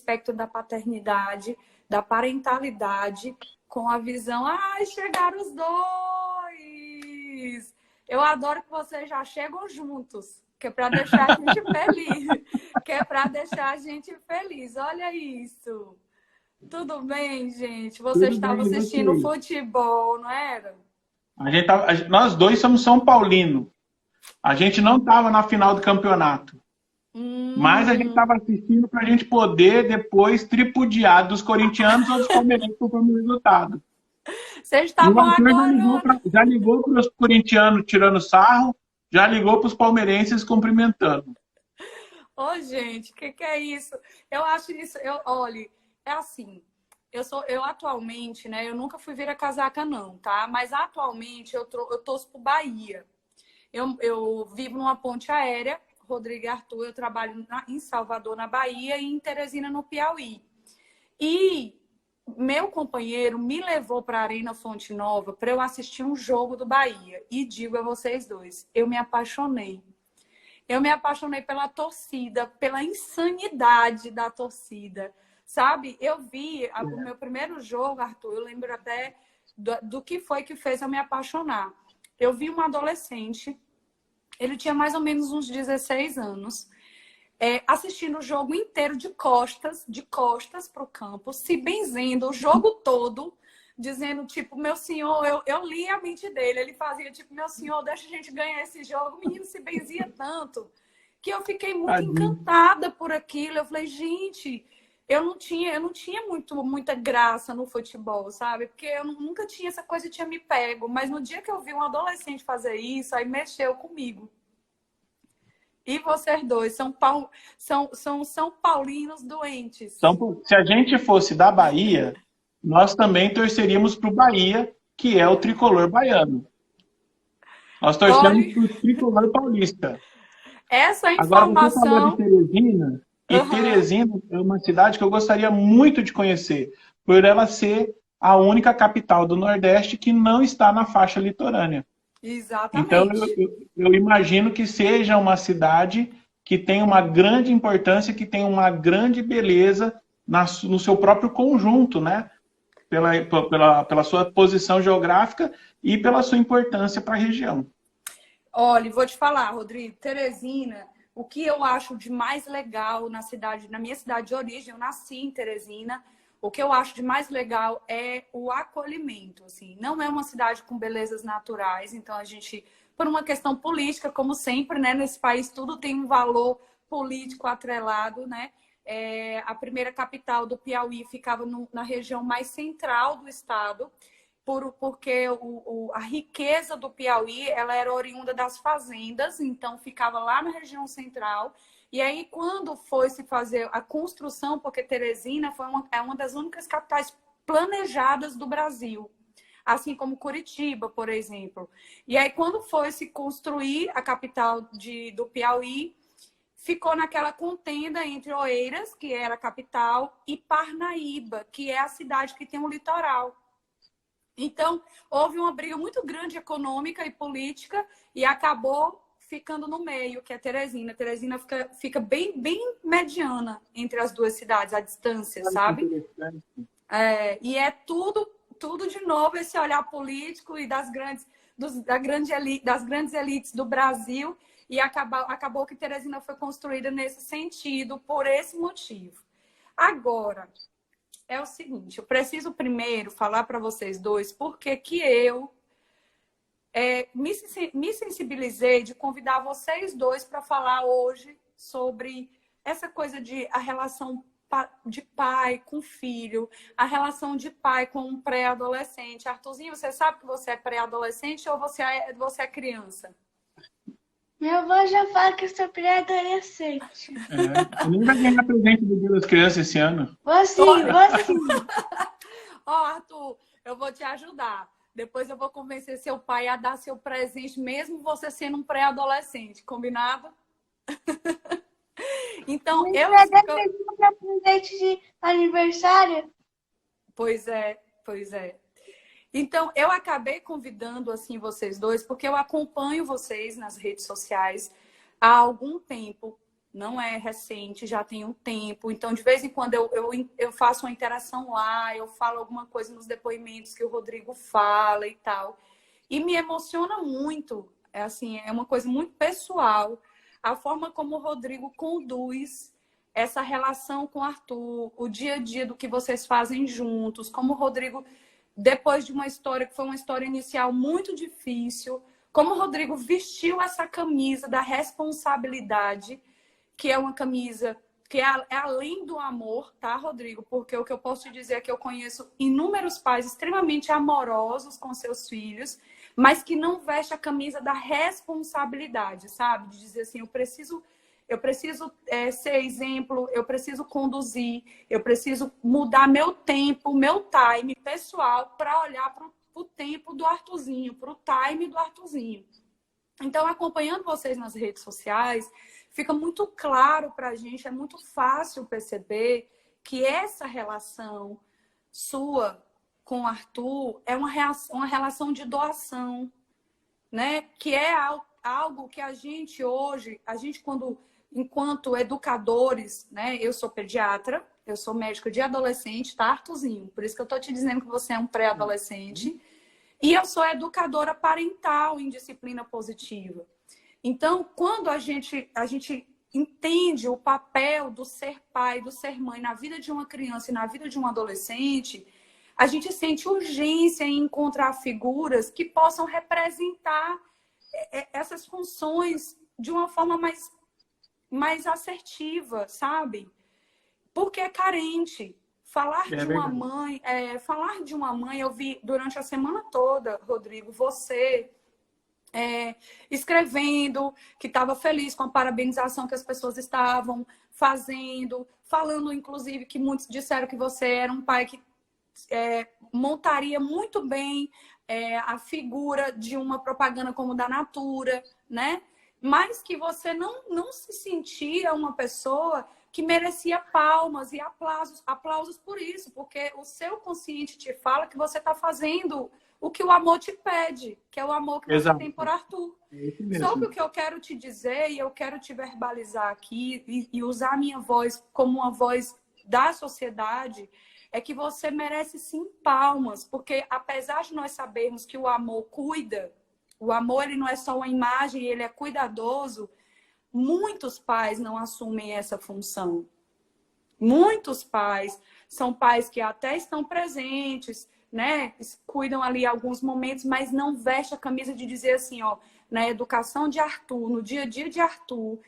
espectro da paternidade, da parentalidade, com a visão, ai, chegaram os dois! Eu adoro que vocês já chegam juntos, que é para deixar a gente feliz. Que é para deixar a gente feliz. Olha isso! Tudo bem, gente? Vocês Tudo estavam bem, assistindo você? futebol, não era? Nós dois somos São Paulino. A gente não estava na final do campeonato, mas a gente Hum, estava assistindo para a gente poder depois tripudiar dos corintianos ou dos palmeirenses conforme o resultado. vocês E o estavam Arthur agora. já ligou para os corintianos tirando sarro, já ligou para os palmeirenses cumprimentando. Ô, gente, o que é isso? Eu acho isso, olhe, é assim, eu atualmente, né, eu nunca fui vir a casaca não, tá? Mas atualmente eu torço pro Bahia. Eu vivo numa ponte aérea, Rodrigo e Arthur, eu trabalho em Salvador, na Bahia, e em Teresina, no Piauí. E meu companheiro me levou para a Arena Fonte Nova para eu assistir um jogo do Bahia. E digo a vocês dois, eu me apaixonei. Eu me apaixonei pela torcida, pela insanidade da torcida, sabe? Eu vi o meu primeiro jogo, Arthur, eu lembro até do que foi que fez eu me apaixonar. Eu vi um adolescente, ele tinha mais ou menos uns 16 anos, assistindo o jogo inteiro de costas para o campo, se benzendo o jogo todo, dizendo, tipo, meu senhor, eu li a mente dele, ele fazia, tipo, meu senhor, deixa a gente ganhar esse jogo. O menino se benzia tanto que eu fiquei muito Tadinho. encantada por aquilo. Eu falei, gente, eu não tinha muita graça no futebol, sabe? Porque eu nunca tinha essa coisa, tinha me pego. Mas no dia que eu vi um adolescente fazer isso, aí mexeu comigo. E vocês dois são paulinos doentes. Então, se a gente fosse da Bahia, nós também torceríamos para o Bahia, que é o tricolor baiano. Nós torcemos Olha, para o tricolor paulista. essa Agora, você falou de informação. Teresina, e Uhum, Teresina é uma cidade que eu gostaria muito de conhecer, por ela ser a única capital do Nordeste que não está na faixa litorânea. Então, exatamente. eu imagino que seja uma cidade que tem uma grande importância, que tem uma grande beleza no seu próprio conjunto, né? Pela sua posição geográfica e pela sua importância para a região. Olha, vou te falar, Rodrigo, Teresina, o que eu acho de mais legal na cidade, na minha cidade de origem, eu nasci em Teresina. O que eu acho de mais legal é o acolhimento, assim. Não é uma cidade com belezas naturais, então a gente, por uma questão política, como sempre, né, nesse país tudo tem um valor político atrelado, né? A primeira capital do Piauí ficava na região mais central do estado, porque a riqueza do Piauí ela era oriunda das fazendas, então ficava lá na região central. E aí, quando foi se fazer a construção, porque Teresina é uma das únicas capitais planejadas do Brasil, assim como Curitiba, por exemplo. E aí, quando foi se construir a capital do Piauí, ficou naquela contenda entre Oeiras, que era a capital, e Parnaíba, que é a cidade que tem um litoral. Então, houve uma briga muito grande econômica e política e acabou ficando no meio, que é Teresina. Teresina fica bem mediana entre as duas cidades, a distância, Olha que sabe? interessante. E é tudo de novo esse olhar político e das grandes elites do Brasil. E acabou que Teresina foi construída nesse sentido, por esse motivo. Agora, é o seguinte, eu preciso primeiro falar para vocês dois porque que eu me sensibilizei de convidar vocês dois para falar hoje sobre essa coisa de a relação de pai com filho, a relação de pai com um pré-adolescente. Arthurzinho, você sabe que você é pré-adolescente ou você é criança? Minha avó já fala que eu sou pré-adolescente. Eu nem vai ganhar presente do Dia das Crianças esse ano. Vou sim, vou sim. Ó, Arthur, eu vou te ajudar. Depois eu vou convencer seu pai a dar seu presente, mesmo você sendo um pré-adolescente, combinado? Então, Mas eu... vai dar presente de aniversário? Pois é, pois é. Então, eu acabei convidando assim vocês dois, porque eu acompanho vocês nas redes sociais há algum tempo, não é recente, já tem um tempo. Então, de vez em quando, eu faço uma interação lá, eu falo alguma coisa nos depoimentos que o Rodrigo fala e tal. E me emociona muito, assim, é uma coisa muito pessoal, a forma como o Rodrigo conduz essa relação com o Arthur, o dia a dia do que vocês fazem juntos, como o Rodrigo, depois de uma história que foi uma história inicial muito difícil, como o Rodrigo vestiu essa camisa da responsabilidade, que é uma camisa que é além do amor, tá, Rodrigo? Porque o que eu posso te dizer é que eu conheço inúmeros pais extremamente amorosos com seus filhos, mas que não veste a camisa da responsabilidade, sabe? De dizer assim, eu preciso ser exemplo, eu preciso conduzir, eu preciso mudar meu tempo, meu time pessoal para olhar para o tempo do Arthurzinho, para o time do Arthurzinho. Então, acompanhando vocês nas redes sociais, fica muito claro para a gente, é muito fácil perceber que essa relação sua com o Arthur é uma relação de doação, né? Que é algo que a gente hoje, enquanto educadores, né? Eu sou pediatra, eu sou médica de adolescente, tá, Arthurzinho? Por isso que eu tô te dizendo que você é um pré-adolescente. E eu sou educadora parental em disciplina positiva. Então, quando a gente entende o papel do ser pai, do ser mãe na vida de uma criança e na vida de um adolescente, a gente sente urgência em encontrar figuras que possam representar essas funções de uma forma mais assertiva, sabe? Porque é carente. Falar de uma mãe, eu vi durante a semana toda, Rodrigo, você escrevendo que estava feliz com a parabenização que as pessoas estavam fazendo, falando, inclusive, que muitos disseram que você era um pai que montaria muito bem a figura de uma propaganda como da Natura, né? Mas que você não se sentia uma pessoa que merecia palmas e aplausos por isso, porque o seu consciente te fala que você está fazendo o que o amor te pede, que é o amor que você tem por Arthur. Só que o que eu quero te dizer, e eu quero te verbalizar aqui, e usar a minha voz como uma voz da sociedade, é que você merece sim palmas, porque apesar de nós sabermos que o amor cuida, o amor ele não é só uma imagem, ele é cuidadoso, muitos pais não assumem essa função. Muitos pais são pais que até estão presentes, né? Cuidam ali alguns momentos, mas não veste a camisa de dizer assim, ó, na educação de Arthur, no dia a dia de Arthur,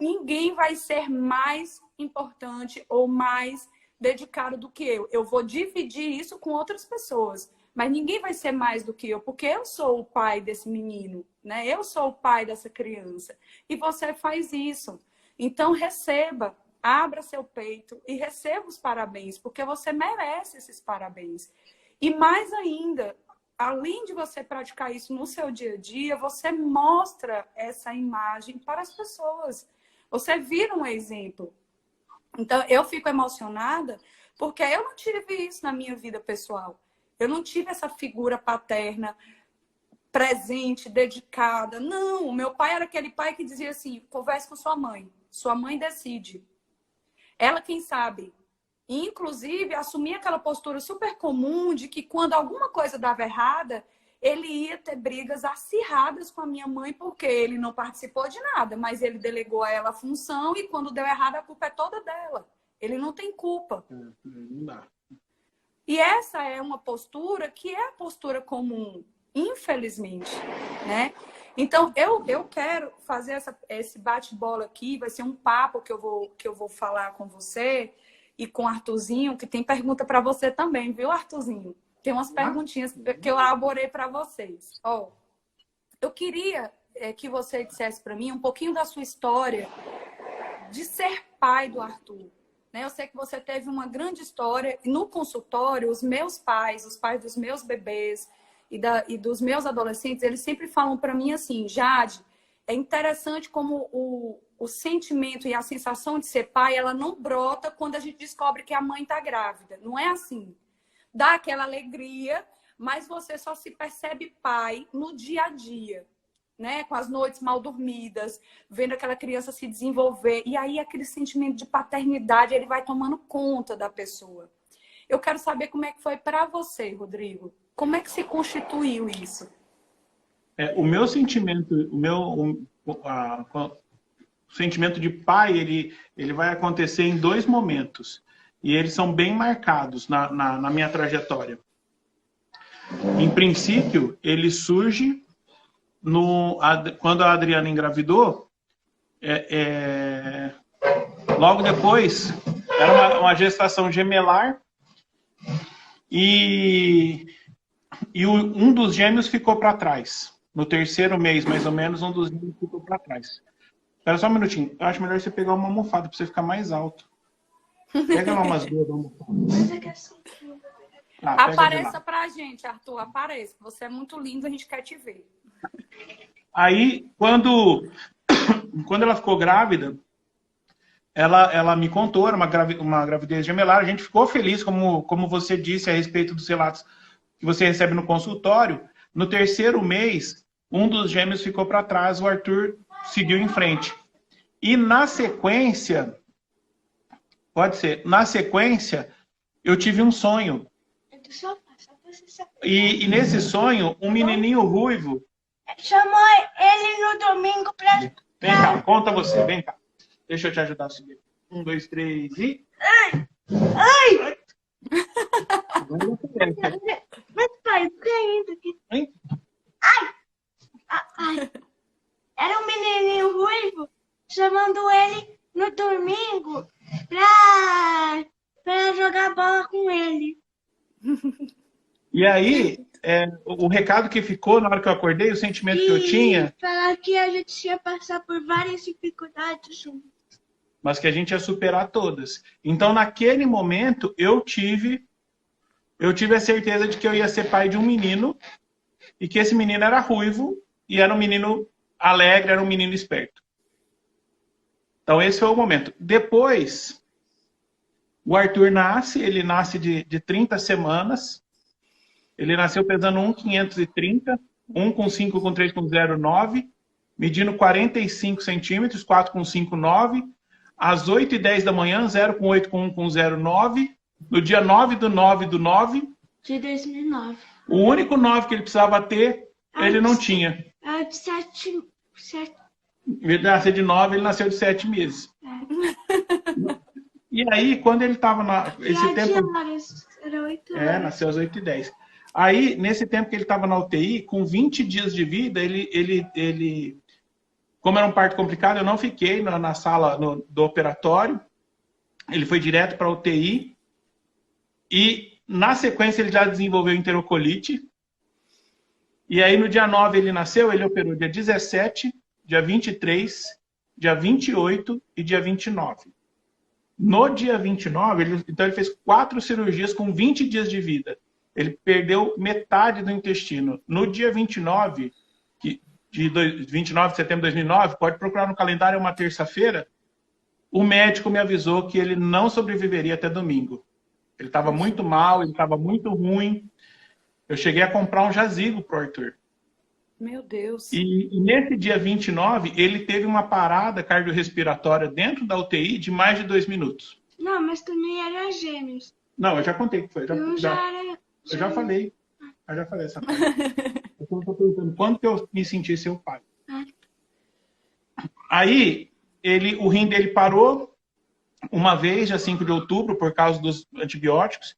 ninguém vai ser mais importante ou mais dedicado do que eu. Eu vou dividir isso com outras pessoas, mas ninguém vai ser mais do que eu, porque eu sou o pai desse menino, né? Eu sou o pai dessa criança. E você faz isso. Então, receba, abra seu peito e receba os parabéns, porque você merece esses parabéns. E mais ainda, além de você praticar isso no seu dia a dia, você mostra essa imagem para as pessoas. Você vira um exemplo. Então, eu fico emocionada porque eu não tive isso na minha vida pessoal. Eu não tive essa figura paterna presente, dedicada. Não, o meu pai era aquele pai que dizia assim, converse com sua mãe. Sua mãe decide. Ela quem sabe. E, inclusive, assumia aquela postura super comum de que quando alguma coisa dava errada, ele ia ter brigas acirradas com a minha mãe, porque ele não participou de nada, mas ele delegou a ela a função e quando deu errado, a culpa é toda dela. Ele não tem culpa. Não dá. E essa é uma postura que é a postura comum, infelizmente, né? Então, eu quero fazer esse bate-bola aqui, vai ser um papo que eu vou falar com você e com o Arthurzinho, que tem pergunta para você também, viu, Arthurzinho? Tem umas perguntinhas que eu elaborei para vocês. Ó, eu queria que você dissesse para mim um pouquinho da sua história de ser pai do Arthur. Né? Eu sei que você teve uma grande história. No consultório, os meus pais, os pais dos meus bebês e dos meus adolescentes, eles sempre falam para mim assim, Jade, é interessante como o sentimento e a sensação de ser pai, ela não brota quando a gente descobre que a mãe está grávida. Não é assim. Dá aquela alegria, mas você só se percebe pai no dia a dia. né? Com as noites mal dormidas, vendo aquela criança se desenvolver. E aí aquele sentimento de paternidade, ele vai tomando conta da pessoa. Eu quero saber como é que foi para você, Rodrigo. Como é que se constituiu isso? O meu sentimento, o sentimento de pai, ele vai acontecer em 2 momentos. E eles são bem marcados na minha trajetória. Em princípio, ele surge quando a Adriana engravidou. Logo depois, era uma gestação gemelar. E um dos gêmeos ficou para trás. No 3º mês, mais ou menos, um dos gêmeos ficou para trás. Espera só um minutinho. Eu acho melhor você pegar uma almofada para você ficar mais alto. Pega lá umas 2 almofadas. Apareça pra gente, Arthur. Apareça. Você é muito lindo, a gente quer te ver. Aí, quando ela ficou grávida, ela me contou, era uma gravidez gemelar. A gente ficou feliz, como você disse, a respeito dos relatos que você recebe no consultório. No 3º mês, um dos gêmeos ficou para trás, o Arthur seguiu em frente. E na sequência, eu tive um sonho. E nesse sonho, um menininho ruivo... Chamou ele no domingo pra... Vem cá, conta você, vem cá. Deixa eu te ajudar a subir. 1, 2, 3 e... Ai! Mas pai, caindo aqui. Hein? Ai! Era um menininho ruivo chamando ele no domingo pra jogar bola com ele. E aí, o recado que ficou na hora que eu acordei, o sentimento que eu tinha... Falar que a gente ia passar por várias dificuldades juntos. Mas que a gente ia superar todas. Então, naquele momento, eu tive a certeza de que eu ia ser pai de um menino e que esse menino era ruivo e era um menino alegre, era um menino esperto. Então, esse foi o momento. Depois, o Arthur nasce, ele nasce de 30 semanas. Ele nasceu pesando 1,530, 1,5 com 3 com 0,9, medindo 45 centímetros, 4 com 5,9. Às 8h10 da manhã, 0 com 8 com 1 com 0,9. No dia 9/9/9. De 2009. O único 9 que ele precisava ter, ele não tinha. De 7. Ele nasceu de 9, ele nasceu de 7 meses. E aí, quando ele estava esse tempo... Era 8 horas. Nasceu às 8h10. Aí, nesse tempo que ele estava na UTI, com 20 dias de vida, ele como era um parto complicado, eu não fiquei na sala do operatório. Ele foi direto para a UTI. E, na sequência, ele já desenvolveu enterocolite. E aí, no dia 9, ele nasceu, ele operou dia 17, dia 23, dia 28 e dia 29. No dia 29, então ele fez 4 cirurgias com 20 dias de vida. Ele perdeu metade do intestino. No dia 29, 29 de setembro de 2009, pode procurar no calendário, é uma terça-feira, o médico me avisou que ele não sobreviveria até domingo. Ele estava muito mal, ele estava muito ruim. Eu cheguei a comprar um jazigo pro Arthur. Meu Deus. E nesse dia 29, ele teve uma parada cardiorrespiratória dentro da UTI de mais de 2 minutos. Não, mas também era gêmeos. Não, eu já contei que foi. Eu já falei. Eu já falei essa parte. Eu estou perguntando quando que eu me senti seu pai. Aí, o rim dele parou uma vez, dia 5 de outubro, por causa dos antibióticos.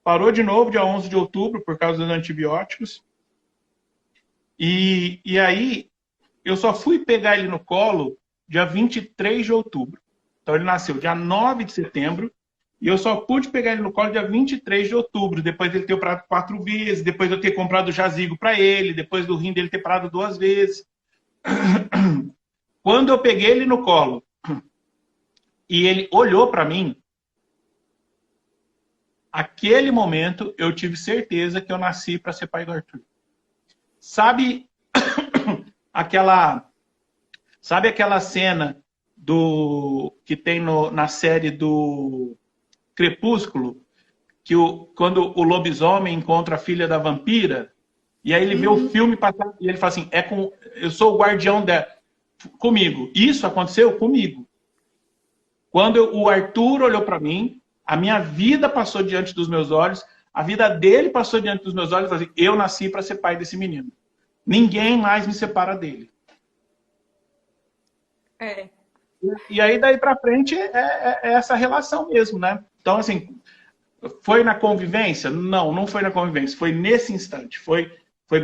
Parou de novo, dia 11 de outubro, por causa dos antibióticos. E aí, eu só fui pegar ele no colo dia 23 de outubro. Então, ele nasceu dia 9 de setembro. E eu só pude pegar ele no colo dia 23 de outubro, depois dele ter operado 4 vezes, depois de eu ter comprado o jazigo para ele, depois do rim dele ter parado 2 vezes. Quando eu peguei ele no colo e ele olhou para mim, aquele momento eu tive certeza que eu nasci para ser pai do Arthur. Sabe aquela cena que tem na série do Crepúsculo, que quando o lobisomem encontra a filha da vampira, E aí ele vê o filme passar e ele fala assim, eu sou o guardião comigo. Isso aconteceu comigo. Quando o Arthur olhou para mim, a minha vida passou diante dos meus olhos, a vida dele passou diante dos meus olhos, e falei assim, eu nasci para ser pai desse menino. Ninguém mais me separa dele. É. E aí, daí para frente, é essa relação mesmo, né? Então, assim, foi na convivência? Não, não foi na convivência. Foi nesse instante. Foi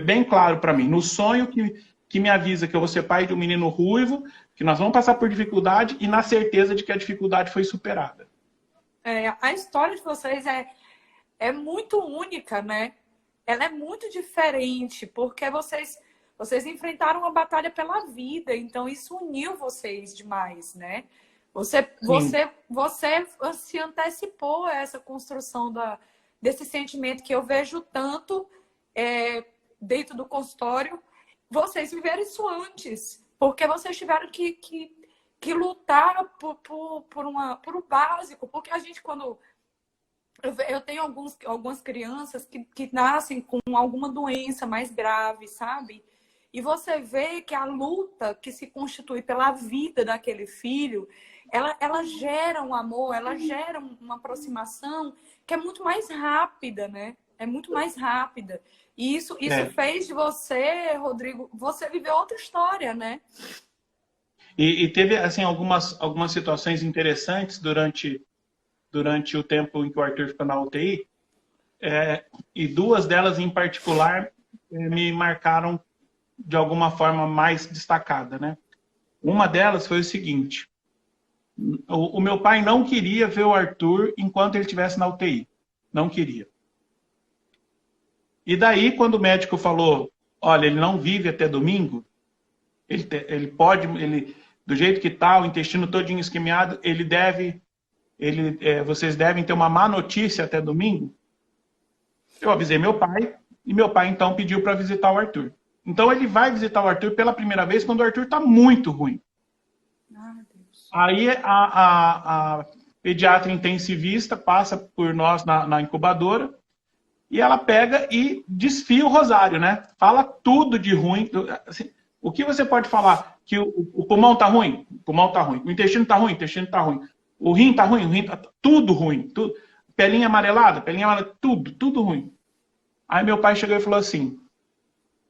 bem claro para mim. No sonho que me avisa que eu vou ser pai de um menino ruivo, que nós vamos passar por dificuldade e na certeza de que a dificuldade foi superada. A história de vocês é muito única, né? Ela é muito diferente, porque vocês enfrentaram uma batalha pela vida, então isso uniu vocês demais, né? Você se antecipou a essa construção desse sentimento que eu vejo tanto dentro do consultório. Vocês viveram isso antes, porque vocês tiveram que lutar por o básico, porque a gente, quando... Eu tenho algumas crianças que nascem com alguma doença mais grave, sabe? E você vê que a luta que se constitui pela vida daquele filho, ela gera um amor, ela gera uma aproximação que é muito mais rápida, né? É muito mais rápida. E isso fez de você, Rodrigo, você viver outra história, né? E teve, assim, algumas situações interessantes durante o tempo em que o Arthur ficou na UTI, e duas delas em particular me marcaram de alguma forma mais destacada, né? Uma delas foi o seguinte, o meu pai não queria ver o Arthur enquanto ele estivesse na UTI, não queria. E daí, quando o médico falou, olha, ele não vive até domingo, do jeito que está, o intestino todinho esquemiado, vocês devem ter uma má notícia até domingo. Eu avisei meu pai, e meu pai então pediu para visitar o Arthur. Então ele vai visitar o Arthur pela primeira vez quando o Arthur está muito ruim. Aí a pediatra intensivista passa por nós na incubadora e ela pega e desfia o rosário, né? Fala tudo de ruim. Assim, o que você pode falar? Que o pulmão está ruim? O pulmão está ruim. O intestino está ruim? O intestino está ruim. O rim tá ruim, tudo ruim. Tudo. Pelinha amarelada, tudo ruim. Aí meu pai chegou e falou assim,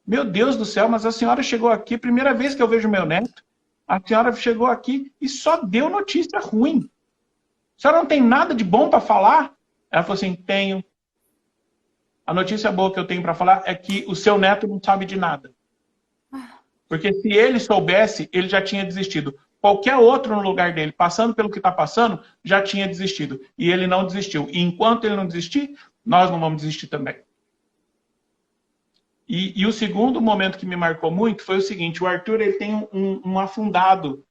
meu Deus do céu, mas a senhora chegou aqui, primeira vez que eu vejo meu neto, a senhora chegou aqui e só deu notícia ruim. A senhora não tem nada de bom para falar? Ela falou assim, tenho. A notícia boa que eu tenho para falar é que o seu neto não sabe de nada. Porque se ele soubesse, ele já tinha desistido. Qualquer outro no lugar dele, passando pelo que está passando, já tinha desistido. E ele não desistiu. E enquanto ele não desistir, nós não vamos desistir também. E o segundo momento que me marcou muito foi o seguinte, o Arthur ele tem um afundado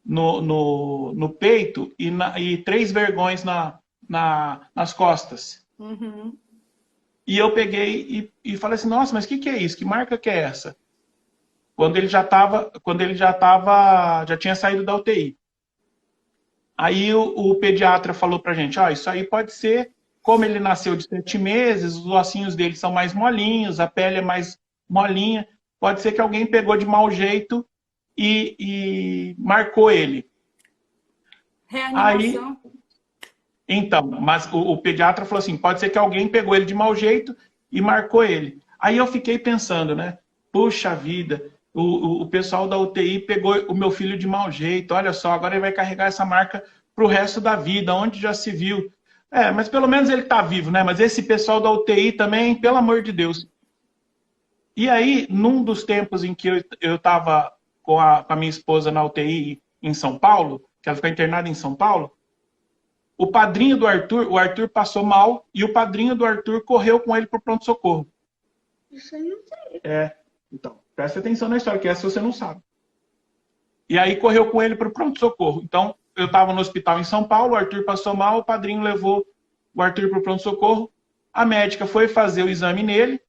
no peito e 3 vergões nas costas. Uhum. E eu peguei e falei assim, nossa, mas o que é isso? Que marca que é essa? Quando ele já tinha saído da UTI. Aí o pediatra falou pra gente, isso aí pode ser, como ele nasceu de 7 meses, os ossinhos dele são mais molinhos, a pele é mais molinha, pode ser que alguém pegou de mau jeito e marcou ele. Reanimação. Aí, então, mas o pediatra falou assim, pode ser que alguém pegou ele de mau jeito e marcou ele. Aí eu fiquei pensando, né, puxa vida, o pessoal da UTI pegou o meu filho de mau jeito, olha só, agora ele vai carregar essa marca para o resto da vida, onde já se viu. Mas pelo menos ele está vivo, né? Mas esse pessoal da UTI também, pelo amor de Deus. E aí, num dos tempos em que eu estava com a minha esposa na UTI em São Paulo, que ela ficou internada em São Paulo, o padrinho do Arthur, o Arthur passou mal, e o padrinho do Arthur correu com ele para o pronto-socorro. Isso eu não sei. Então, presta atenção na história, que essa você não sabe. E aí correu com ele para o pronto-socorro. Então, eu estava no hospital em São Paulo, o Arthur passou mal, o padrinho levou o Arthur para o pronto-socorro. A médica foi fazer o exame nele,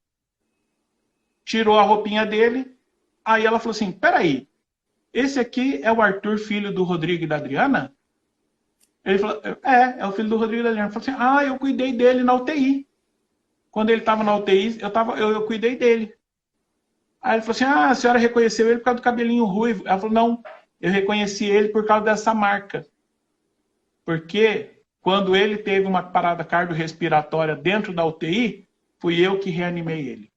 tirou a roupinha dele, aí ela falou assim, peraí, esse aqui é o Arthur, filho do Rodrigo e da Adriana? Ele falou, é o filho do Rodrigo e da Adriana. Eu falei assim, eu cuidei dele na UTI. Quando ele estava na UTI, eu cuidei dele. Aí ele falou assim, ah, a senhora reconheceu ele por causa do cabelinho ruivo. Ela falou, não, eu reconheci ele por causa dessa marca. Porque quando ele teve uma parada cardiorrespiratória dentro da UTI, fui eu que reanimei ele.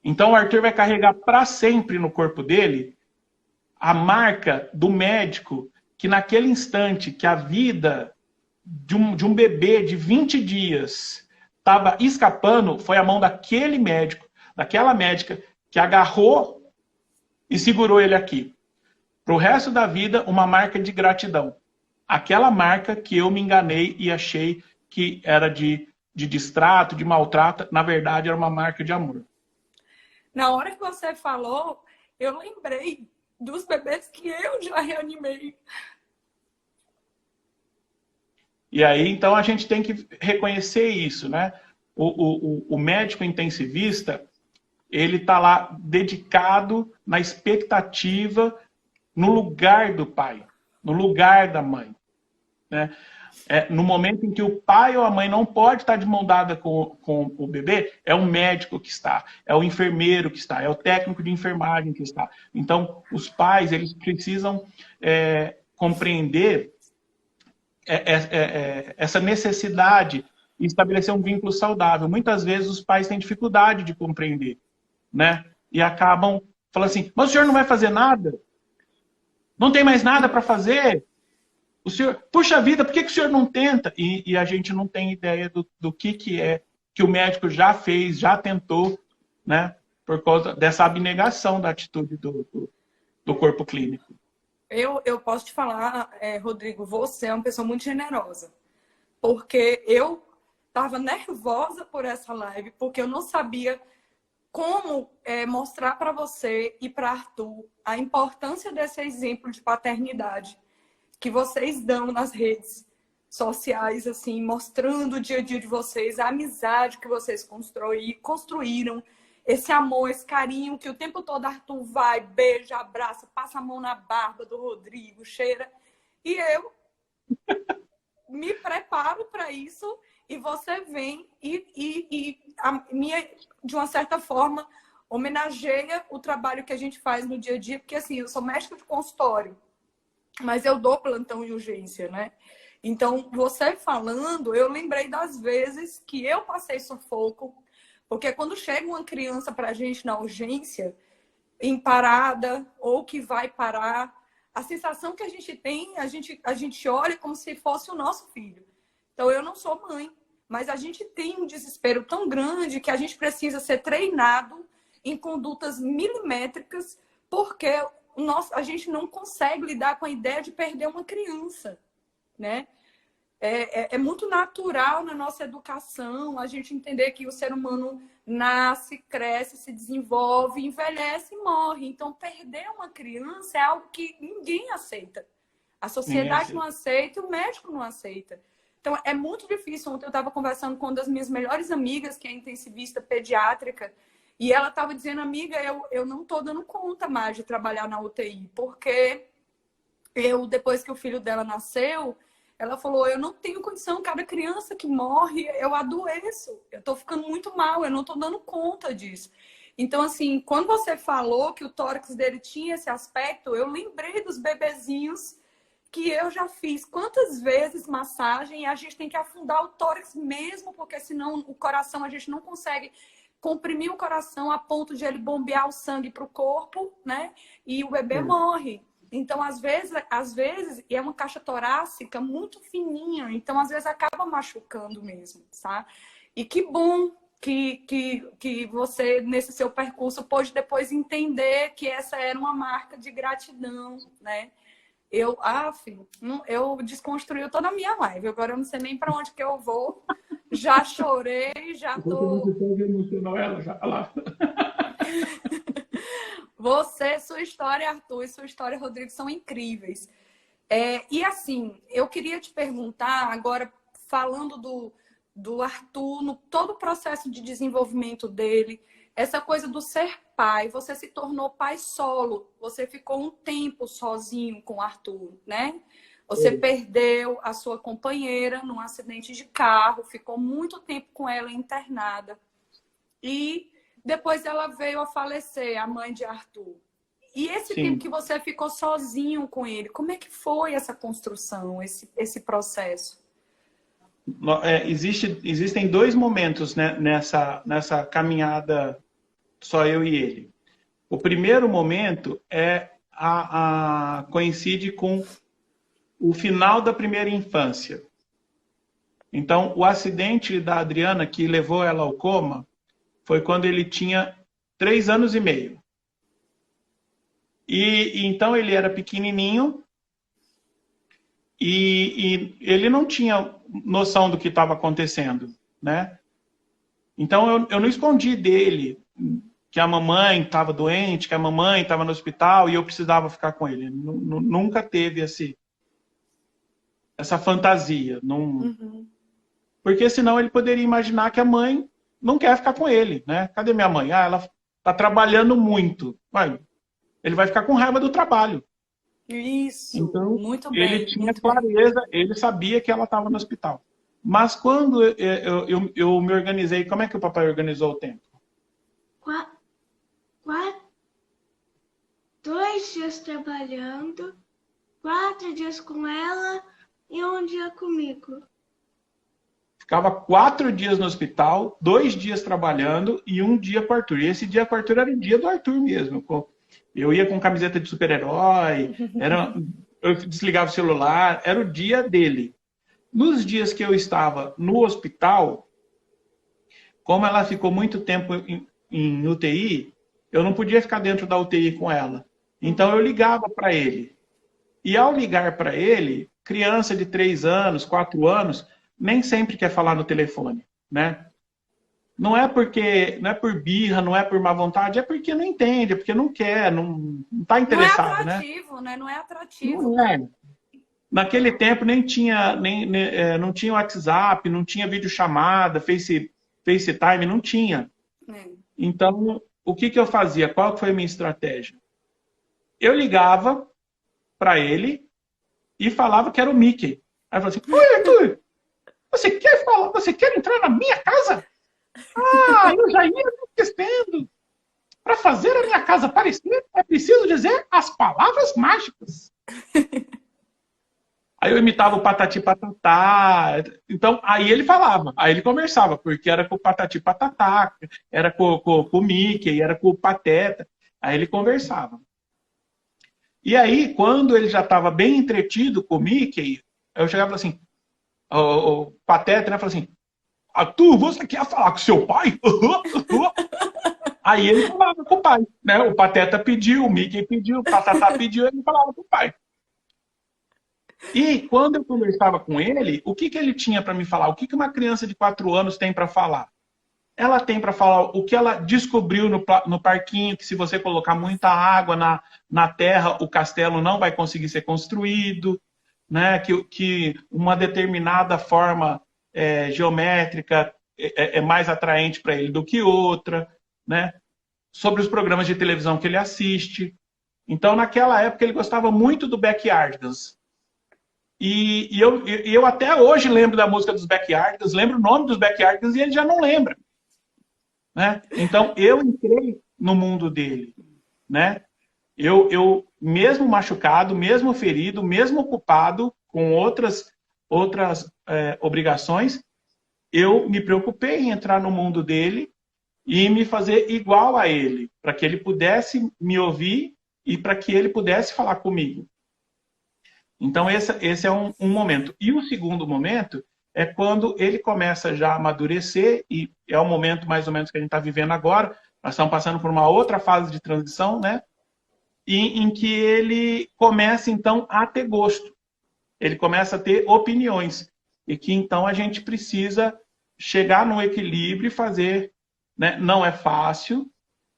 Então o Arthur vai carregar para sempre no corpo dele a marca do médico que naquele instante que a vida de um bebê de 20 dias estava escapando, foi a mão daquele médico, daquela médica que agarrou e segurou ele aqui. Para o resto da vida, uma marca de gratidão. Aquela marca que eu me enganei e achei que era de distrato, de maltrato, na verdade era uma marca de amor. Na hora que você falou, eu lembrei dos bebês que eu já reanimei. E aí, então, a gente tem que reconhecer isso, né? O médico intensivista, ele está lá dedicado na expectativa, no lugar do pai, no lugar da mãe, né? No momento em que o pai ou a mãe não pode estar de mão dada com o bebê, é o médico que está, é o enfermeiro que está, é o técnico de enfermagem que está. Então, os pais, eles precisam compreender essa necessidade e estabelecer um vínculo saudável. Muitas vezes os pais têm dificuldade de compreender, né? E acabam falando assim, mas o senhor não vai fazer nada? Não tem mais nada para fazer? O senhor, puxa vida, por que o senhor não tenta? E a gente não tem ideia do que é que o médico já fez, já tentou, né? Por causa dessa abnegação da atitude do corpo clínico. Eu posso te falar, Rodrigo, você é uma pessoa muito generosa. Porque eu estava nervosa por essa live, porque eu não sabia como mostrar para você e para Arthur a importância desse exemplo de paternidade que vocês dão nas redes sociais, assim, mostrando o dia a dia de vocês, a amizade que vocês construíram, esse amor, esse carinho que o tempo todo Arthur vai, beija, abraça, passa a mão na barba do Rodrigo, cheira. E eu me preparo para isso e você vem e de uma certa forma, homenageia o trabalho que a gente faz no dia a dia, porque assim, eu sou médica de consultório, mas eu dou plantão e urgência, né? Então, você falando, eu lembrei das vezes que eu passei sufoco, porque quando chega uma criança pra gente na urgência, em parada, ou que vai parar, a sensação que a gente tem, a gente olha como se fosse o nosso filho. Então, eu não sou mãe, mas a gente tem um desespero tão grande que a gente precisa ser treinado em condutas milimétricas, porque a gente não consegue lidar com a ideia de perder uma criança, né? É muito natural na nossa educação a gente entender que o ser humano nasce, cresce, se desenvolve, envelhece e morre. Então, perder uma criança é algo que ninguém aceita. A sociedade não aceita e o médico não aceita. Então, é muito difícil. Ontem eu estava conversando com uma das minhas melhores amigas, que é intensivista pediátrica, e ela estava dizendo, amiga, eu não estou dando conta mais de trabalhar na UTI, porque depois que o filho dela nasceu, ela falou, eu não tenho condição, cada criança que morre, eu adoeço, eu estou ficando muito mal, eu não estou dando conta disso. Então, assim, quando você falou que o tórax dele tinha esse aspecto, eu lembrei dos bebezinhos que eu já fiz. Quantas vezes massagem e a gente tem que afundar o tórax mesmo, porque senão o coração, a gente não consegue comprimir o coração a ponto de ele bombear o sangue para o corpo, né? E o bebê morre. Então, às vezes, é uma caixa torácica muito fininha, então às vezes acaba machucando mesmo, sabe? E que bom que você, nesse seu percurso, pôde depois entender que essa era uma marca de gratidão, né? Eu desconstruí toda a minha live, agora eu não sei nem para onde que eu vou. Já chorei, já tô... Você, sua história, Arthur, e sua história, Rodrigo, são incríveis. E assim, eu queria te perguntar, agora falando do Arthur, no todo o processo de desenvolvimento dele, essa coisa do ser pai, você se tornou pai solo, você ficou um tempo sozinho com o Arthur, né? Você perdeu a sua companheira num acidente de carro, ficou muito tempo com ela internada. E Depois ela veio a falecer, a mãe de Arthur. E esse Sim. tempo que você ficou sozinho com ele, como é que foi essa construção, esse processo? Existem 2 momentos, né, nessa caminhada só eu e ele. O primeiro momento coincide com o final da primeira infância. Então, o acidente da Adriana que levou ela ao coma foi quando ele tinha 3 anos e meio. E então ele era pequenininho e ele não tinha noção do que estava acontecendo, né? Então eu não escondi dele que a mamãe estava doente, que a mamãe estava no hospital e eu precisava ficar com ele. Nunca teve essa fantasia. Porque senão ele poderia imaginar que a mãe não quer ficar com ele, né? Cadê minha mãe? Ah, ela está trabalhando muito. Ele vai ficar com raiva do trabalho. Isso, então, muito bem. Ele tinha clareza, ele sabia que ela estava no hospital. Mas quando eu me organizei, como é que o papai organizou o tempo? 2 dias trabalhando, 4 dias com ela e 1 dia comigo. Ficava 4 dias no hospital, 2 dias trabalhando e 1 dia com o Arthur. E esse dia com o Arthur era o dia do Arthur mesmo. Eu ia com camiseta de super-herói, eu desligava o celular, era o dia dele. Nos dias que eu estava no hospital, como ela ficou muito tempo em UTI, eu não podia ficar dentro da UTI com ela. Então eu ligava para ele. E ao ligar para ele, criança de 3 anos, 4 anos, nem sempre quer falar no telefone, né? Não é por birra, não é por má vontade, é porque não entende, é porque não quer, não está interessado, né? Não é atrativo, né? Não é atrativo. Não é. Naquele tempo não tinha WhatsApp, não tinha videochamada, FaceTime, não tinha. Então, o que eu fazia? Qual foi a minha estratégia? Eu ligava para ele e falava que era o Mickey. Aí eu falava assim, oi, Arthur, você quer entrar na minha casa? Ah, eu já ia me esquecendo. Para fazer a minha casa parecer, é preciso dizer as palavras mágicas. Aí eu imitava o Patati Patatá. Então, aí ele falava, aí ele conversava, porque era com o Patati Patatá, era com o Mickey, era com o Pateta. Aí ele conversava. E aí, quando ele já estava bem entretido com o Mickey, eu chegava assim, o Pateta, né, falava assim, Arthur, você quer falar com seu pai? Aí ele falava com o pai, né? O Pateta pediu, o Mickey pediu, o Patatá pediu, ele falava com o pai. E quando eu conversava com ele, o que ele tinha para me falar? O que uma criança de 4 anos tem para falar? Ela tem para falar o que ela descobriu no parquinho, que se você colocar muita água na terra, o castelo não vai conseguir ser construído, né? Que uma determinada forma geométrica é mais atraente para ele do que outra, né? Sobre os programas de televisão que ele assiste. Então, naquela época, ele gostava muito do Backyardigans. E eu até hoje lembro da música dos Backyardigans, lembro o nome dos Backyardigans e ele já não lembra. Né? Então, eu entrei no mundo dele. Né? Eu, mesmo machucado, mesmo ferido, mesmo ocupado com outras obrigações, eu me preocupei em entrar no mundo dele e me fazer igual a ele, para que ele pudesse me ouvir e para que ele pudesse falar comigo. Então, esse é um momento. E o segundo momento é quando ele começa já a amadurecer, e é o momento mais ou menos que a gente está vivendo agora. Nós estamos passando por uma outra fase de transição, né? E em que ele começa, então, a ter gosto. Ele começa a ter opiniões. E que, então, a gente precisa chegar no equilíbrio e fazer. Né? Não é fácil,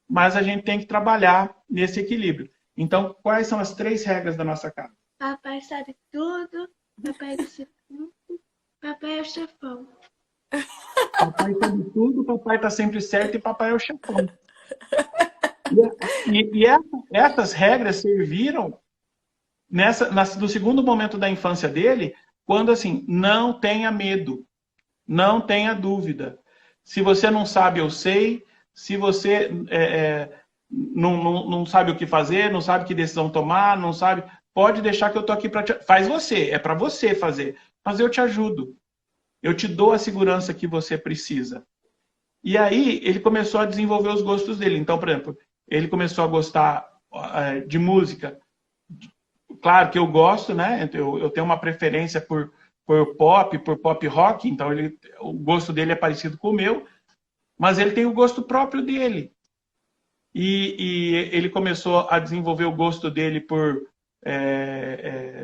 mas a gente tem que trabalhar nesse equilíbrio. Então, quais são as 3 regras da nossa casa? Papai sabe tudo, papai disse tudo, papai é o chefão. Papai sabe tudo, papai está sempre certo e papai é o chefão. E essas regras serviram no segundo momento da infância dele, quando assim, não tenha medo, não tenha dúvida. Se você não sabe, eu sei. se você não sabe o que fazer, não sabe que decisão tomar, não sabe, pode deixar que eu tô aqui para te... Faz você, é para você fazer, mas eu te ajudo. Eu te dou a segurança que você precisa. E aí ele começou a desenvolver os gostos dele. Então, por exemplo, ele começou a gostar de música. Claro que eu gosto, né? Eu tenho uma preferência por pop rock, então o gosto dele é parecido com o meu, mas ele tem o gosto próprio dele. E ele começou a desenvolver o gosto dele por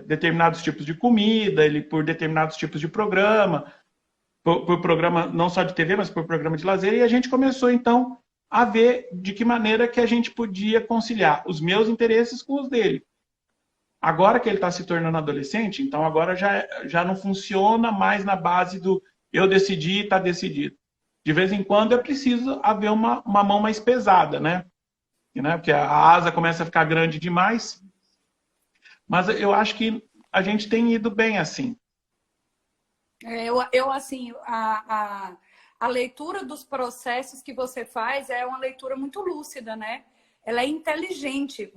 determinados tipos de comida, por determinados tipos de programa, por programa não só de TV, mas por programa de lazer, e a gente começou, então, a ver de que maneira que a gente podia conciliar os meus interesses com os dele. Agora que ele está se tornando adolescente, então agora já não funciona mais na base do eu decidi, está decidido. De vez em quando é preciso haver uma mão mais pesada, né? Porque a asa começa a ficar grande demais. Mas eu acho que a gente tem ido bem assim. Assim, a leitura dos processos que você faz é uma leitura muito lúcida, né? Ela é inteligente.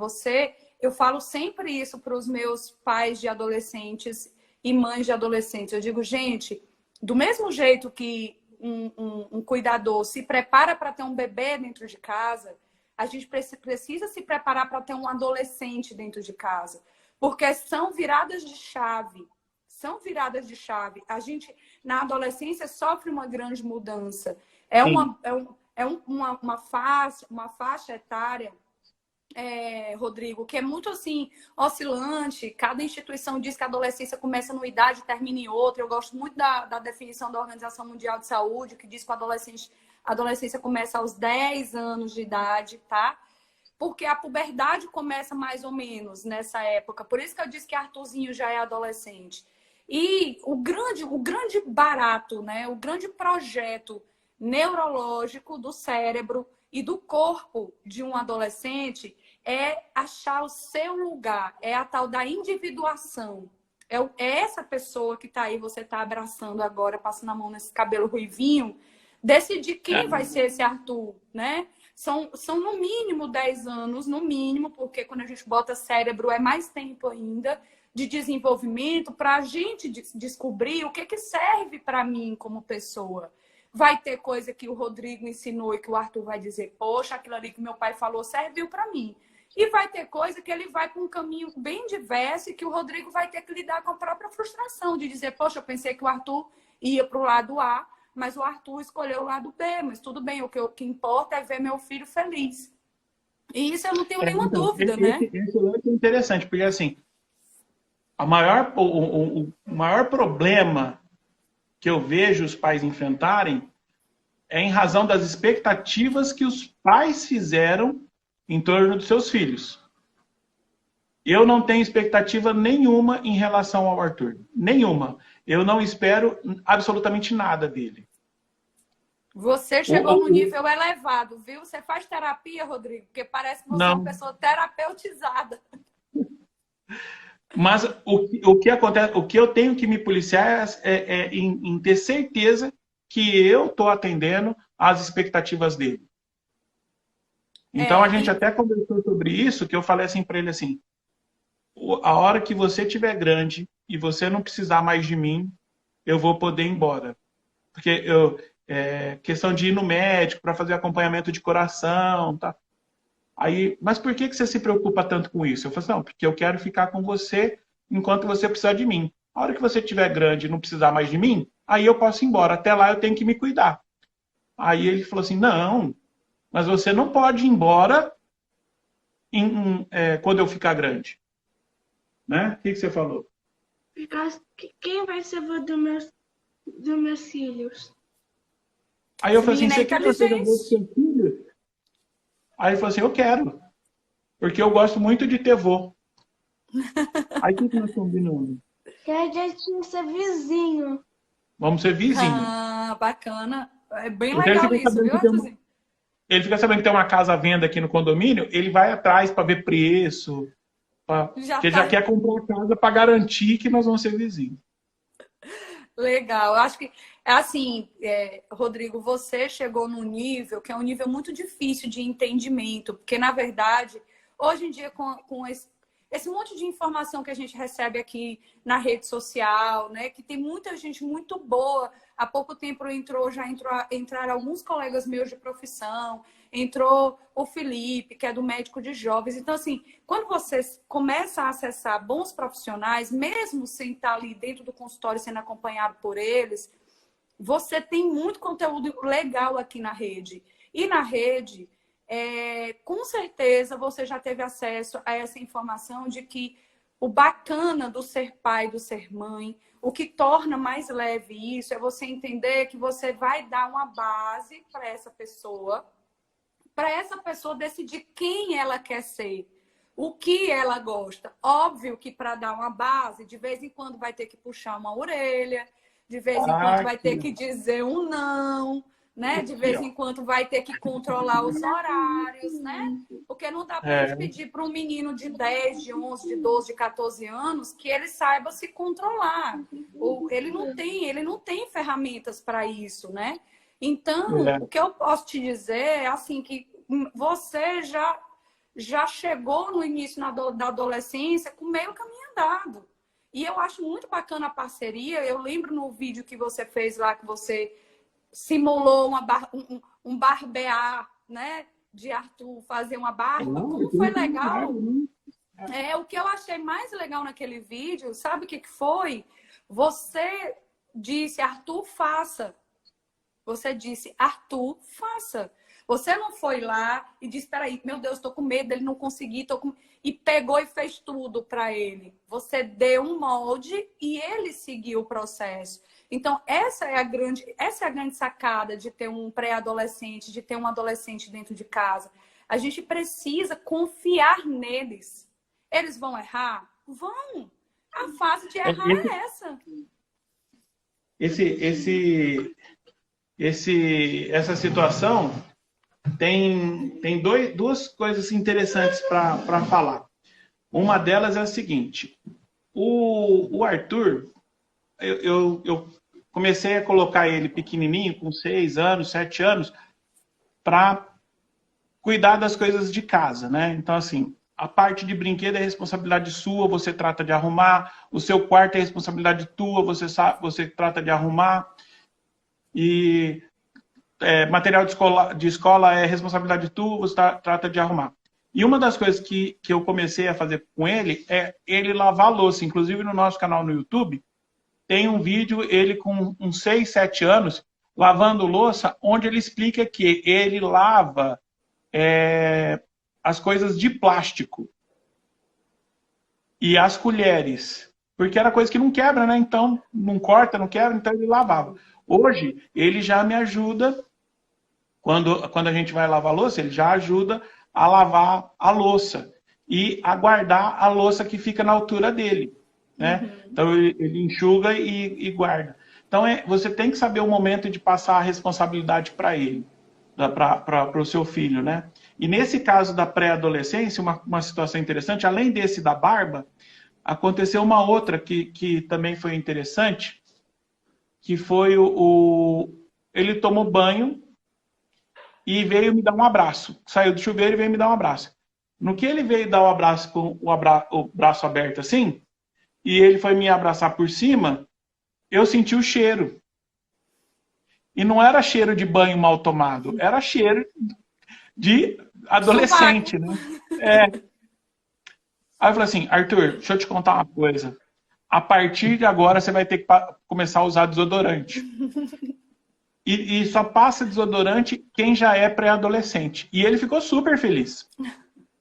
Eu falo sempre isso para os meus pais de adolescentes e mães de adolescentes. Eu digo, gente, do mesmo jeito que um cuidador se prepara para ter um bebê dentro de casa, a gente precisa se preparar para ter um adolescente dentro de casa. Porque são viradas de chave. São viradas de chave. A gente, na adolescência, sofre uma grande mudança. É uma faixa etária, Rodrigo, que é muito assim, oscilante. Cada instituição diz que a adolescência começa numa idade e termina em outra. Eu gosto muito da definição da Organização Mundial de Saúde, que diz que a adolescência começa aos 10 anos de idade, tá? Porque a puberdade começa mais ou menos nessa época. Por isso que eu disse que Arthurzinho já é adolescente. E o grande barato, né? O grande projeto neurológico do cérebro e do corpo de um adolescente é achar o seu lugar, é a tal da individuação. É essa pessoa que está aí, você está abraçando agora, passando a mão nesse cabelo ruivinho, decidir quem vai ser esse Arthur, né? São no mínimo 10 anos, no mínimo, porque quando a gente bota cérebro é mais tempo ainda de desenvolvimento para a gente descobrir o que serve para mim como pessoa. Vai ter coisa que o Rodrigo ensinou e que o Arthur vai dizer, poxa, aquilo ali que meu pai falou serviu para mim. E vai ter coisa que ele vai para um caminho bem diverso e que o Rodrigo vai ter que lidar com a própria frustração de dizer, poxa, eu pensei que o Arthur ia para o lado A, mas o Arthur escolheu o lado B, mas tudo bem, o que importa é ver meu filho feliz. E isso eu não tenho nenhuma dúvida, né? Esse lance é interessante, porque assim, o maior problema que eu vejo os pais enfrentarem é em razão das expectativas que os pais fizeram em torno dos seus filhos. Eu não tenho expectativa nenhuma em relação ao Arthur. Nenhuma. Eu não espero absolutamente nada dele. Você chegou no nível elevado, viu? Você faz terapia, Rodrigo? Porque parece que você é uma pessoa terapeutizada. Mas o que acontece, o que eu tenho que me policiar é em ter certeza que eu estou atendendo às expectativas dele. Então a gente até conversou sobre isso, que eu falei assim para ele assim, a hora que você estiver grande e você não precisar mais de mim, eu vou poder ir embora. Porque questão de ir no médico para fazer acompanhamento de coração, tá? Aí, mas por que você se preocupa tanto com isso? Eu falei assim, não, porque eu quero ficar com você enquanto você precisar de mim. A hora que você estiver grande e não precisar mais de mim, aí eu posso ir embora. Até lá eu tenho que me cuidar. Aí ele falou assim, não, mas você não pode ir embora quando eu ficar grande. Né? O que você falou? Quem vai ser avô dos meus filhos? Aí eu falei assim, você quer ser avô dos seus filhos? Aí ele falou assim, eu quero. Porque eu gosto muito de ter vô. Aí o que nós combinamos? Que a gente vai ser vizinho. Vamos ser vizinho. Ah, bacana. É bem legal isso, viu, Arthurzinho? Ele fica sabendo que tem uma casa à venda aqui no condomínio, ele vai atrás para ver preço. Porque ele já quer comprar a casa para garantir que nós vamos ser vizinhos. Legal. Eu acho que É assim, Rodrigo, você chegou num nível que é um nível muito difícil de entendimento, porque, na verdade, hoje em dia, com esse monte de informação que a gente recebe aqui na rede social, né, que tem muita gente muito boa. Há pouco tempo entraram alguns colegas meus de profissão, entrou o Felipe, que é do médico de jovens. Então, assim, quando você começa a acessar bons profissionais, mesmo sem estar ali dentro do consultório sendo acompanhado por eles, você tem muito conteúdo legal aqui na rede. E na rede, com certeza, você já teve acesso a essa informação de que o bacana do ser pai, do ser mãe, o que torna mais leve isso é você entender que você vai dar uma base para essa pessoa decidir quem ela quer ser, o que ela gosta. Óbvio que para dar uma base, de vez em quando vai ter que puxar uma orelha, de vez em quando vai ter que dizer um não, né? De vez em quando vai ter que controlar os horários, né? Porque não dá para a gente pedir para um menino de 10, de 11, de 12, de 14 anos que ele saiba se controlar. Ou ele não tem ferramentas para isso, né? Então, o que eu posso te dizer é assim que você já chegou no início da adolescência com meio caminho andado. E eu acho muito bacana a parceria. Eu lembro no vídeo que você fez lá, que você simulou um barbear, né? De Arthur fazer uma barba. Como foi legal. O que eu achei mais legal naquele vídeo, sabe o que foi? Você disse, Arthur, faça. Você disse, Arthur, faça. Você não foi lá e disse, peraí, meu Deus, tô com medo dele não conseguir, e pegou e fez tudo para ele. Você deu um molde e ele seguiu o processo. Então, essa é a grande sacada de ter um pré-adolescente, de ter um adolescente dentro de casa. A gente precisa confiar neles. Eles vão errar? Vão. A fase de errar é essa. Essa situação tem duas coisas interessantes para falar. Uma delas é a seguinte: o Arthur, eu comecei a colocar ele pequenininho, com 6 anos, 7 anos, para cuidar das coisas de casa, né? Então, assim, a parte de brinquedo é responsabilidade sua, você trata de arrumar. O seu quarto é responsabilidade tua, você trata de arrumar. E material de escola é responsabilidade tua, você trata de arrumar. E uma das coisas que eu comecei a fazer com ele é ele lavar a louça. Inclusive, no nosso canal no YouTube, tem um vídeo, ele com uns 6, 7 anos, lavando louça, onde ele explica que ele lava as coisas de plástico. E as colheres. Porque era coisa que não quebra, né? Então, não corta, não quebra, então ele lavava. Hoje, ele já me ajuda, quando a gente vai lavar a louça, ele já ajuda a lavar a louça e a guardar a louça que fica na altura dele, né? Uhum. Então, ele enxuga e guarda. Então, você tem que saber o momento de passar a responsabilidade para ele, para o seu filho, né? E nesse caso da pré-adolescência, uma situação interessante, além desse da barba, aconteceu uma outra que também foi interessante, que foi ele tomou banho e veio me dar um abraço. Saiu do chuveiro e veio me dar um abraço. No que ele veio dar um abraço com o braço aberto assim, e ele foi me abraçar por cima, eu senti o cheiro. E não era cheiro de banho mal tomado, era cheiro de adolescente, né? Aí eu falei assim, Arthur, deixa eu te contar uma coisa. A partir de agora, você vai ter que começar a usar desodorante. E só passa desodorante quem já é pré-adolescente. E ele ficou super feliz.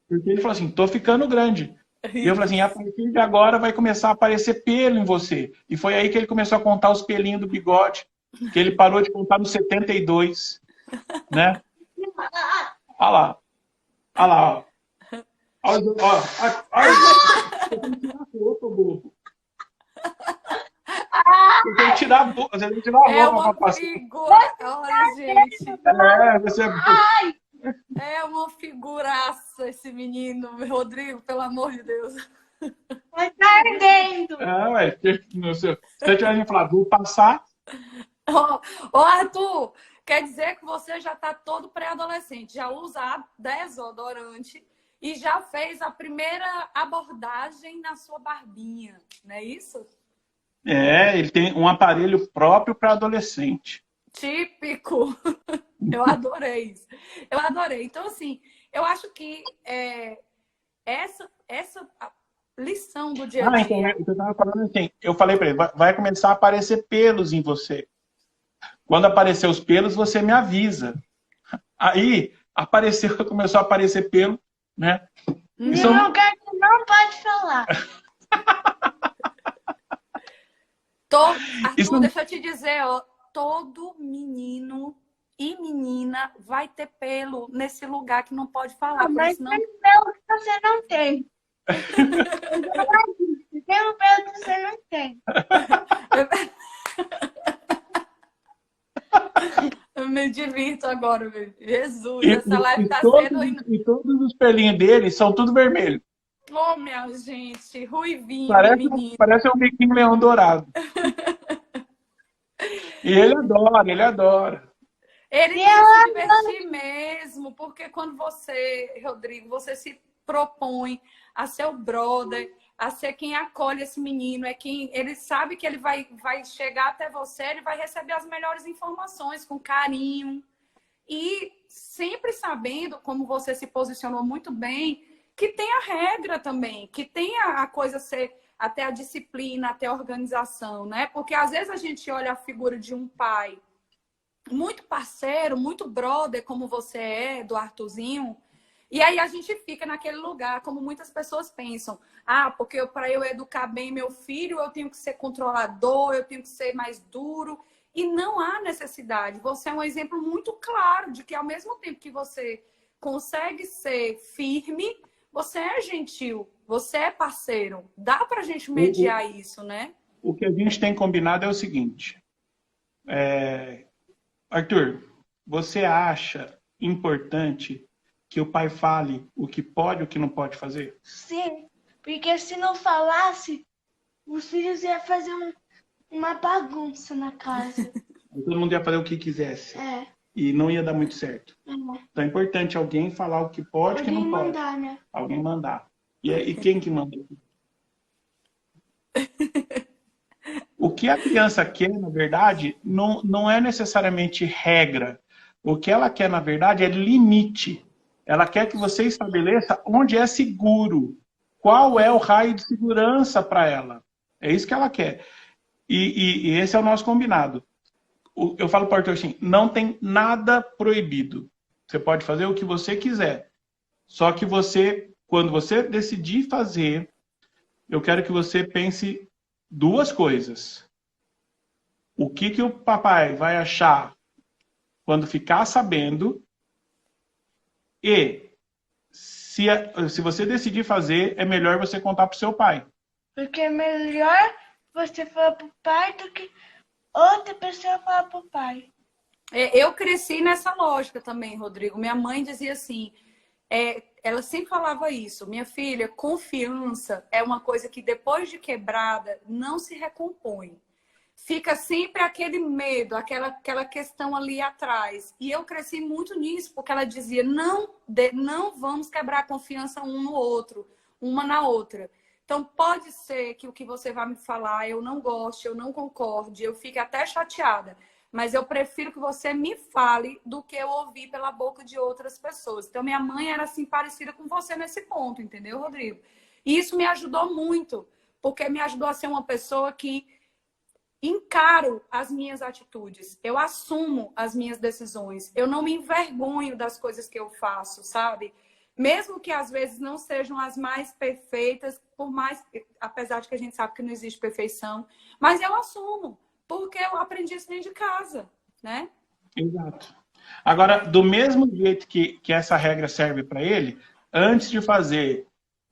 Porque ele falou assim, tô ficando grande. E eu falei assim, a partir de agora vai começar a aparecer pelo em você. E foi aí que ele começou a contar os pelinhos do bigode. Que ele parou de contar nos 72. Né? Olha lá. Olha lá, ó. Olha, olha. Você tem que tirar a roupa, bobo. Você tem que tirar a roupa pra passar. Figura. Olha, gente. É uma figuraça esse menino, Rodrigo, pelo amor de Deus. Vai tá ardendo. Se eu tivesse falado, vou passar, Ô, Arthur, quer dizer que você já está todo pré-adolescente, já usa desodorante e já fez a primeira abordagem na sua barbinha, não é isso? Ele tem um aparelho próprio para adolescente. Típico! Eu adorei isso. Eu adorei. Então, assim, eu acho que essa lição do dia a dia... Então, eu estava falando assim, eu falei para ele, vai começar a aparecer pelos em você. Quando aparecer os pelos, você me avisa. Aí, começou a aparecer pelo, né? Em um lugar que não pode falar. Arthur, deixa eu te dizer, ó, todo menino e menina vai ter pelo nesse lugar que não pode falar. Mas não... tem pelo que você não tem. Tem um pelo que você não tem. Eu me divirto agora, meu. Jesus, essa live tá sendo... E todos os pelinhos dele são tudo vermelho. Oh, minha gente, ruivinho, menino. Parece um biquinho leão dourado. E ele adora. Ele tem que se divertir mesmo, porque quando você, Rodrigo, você se propõe a ser o brother, a ser quem acolhe esse menino, ele sabe que ele vai chegar até você, ele vai receber as melhores informações com carinho. E sempre sabendo, como você se posicionou muito bem, que tem a regra também, que tem a coisa ser até a disciplina, até a organização, né? Porque às vezes a gente olha a figura de um pai muito parceiro, muito brother, como você é, do Arthurzinho, e aí a gente fica naquele lugar, como muitas pessoas pensam. Porque para eu educar bem meu filho, eu tenho que ser controlador, eu tenho que ser mais duro. E não há necessidade. Você é um exemplo muito claro de que ao mesmo tempo que você consegue ser firme, você é gentil, você é parceiro. Dá pra gente mediar isso, né? O que a gente tem combinado é o seguinte. Arthur, você acha importante que o pai fale o que pode e o que não pode fazer? Sim, porque se não falasse, os filhos iam fazer uma bagunça na casa. Todo mundo ia fazer o que quisesse. E não ia dar muito certo. Então é importante alguém falar o que pode e o que não pode. Alguém mandar, né? Alguém mandar. E quem que manda? O que a criança quer, na verdade, não é necessariamente regra. O que ela quer, na verdade, é limite. Ela quer que você estabeleça onde é seguro. Qual é o raio de segurança para ela. É isso que ela quer. E esse é o nosso combinado. Eu falo para o Arthur assim, não tem nada proibido. Você pode fazer o que você quiser. Só que quando você decidir fazer, eu quero que você pense duas coisas. O que o papai vai achar quando ficar sabendo? E se você decidir fazer, é melhor você contar para o seu pai. Porque é melhor você falar para o pai do que outra pessoa falar para o pai. Eu cresci nessa lógica também, Rodrigo. Minha mãe dizia assim, ela sempre falava isso. Minha filha, confiança é uma coisa que depois de quebrada não se recompõe. Fica sempre aquele medo, aquela questão ali atrás. E eu cresci muito nisso, porque ela dizia, não vamos quebrar a confiança um no outro, uma na outra. Então, pode ser que o que você vai me falar eu não goste, eu não concorde, eu fique até chateada. Mas eu prefiro que você me fale do que eu ouvir pela boca de outras pessoas. Então, minha mãe era assim, parecida com você nesse ponto, entendeu, Rodrigo? E isso me ajudou muito, porque me ajudou a ser uma pessoa que encaro as minhas atitudes, eu assumo as minhas decisões, eu não me envergonho das coisas que eu faço, sabe? Mesmo que às vezes não sejam as mais perfeitas, apesar de que a gente sabe que não existe perfeição, mas eu assumo, porque eu aprendi isso dentro de casa, né? Exato. Agora, do mesmo jeito que essa regra serve para ele, antes de fazer,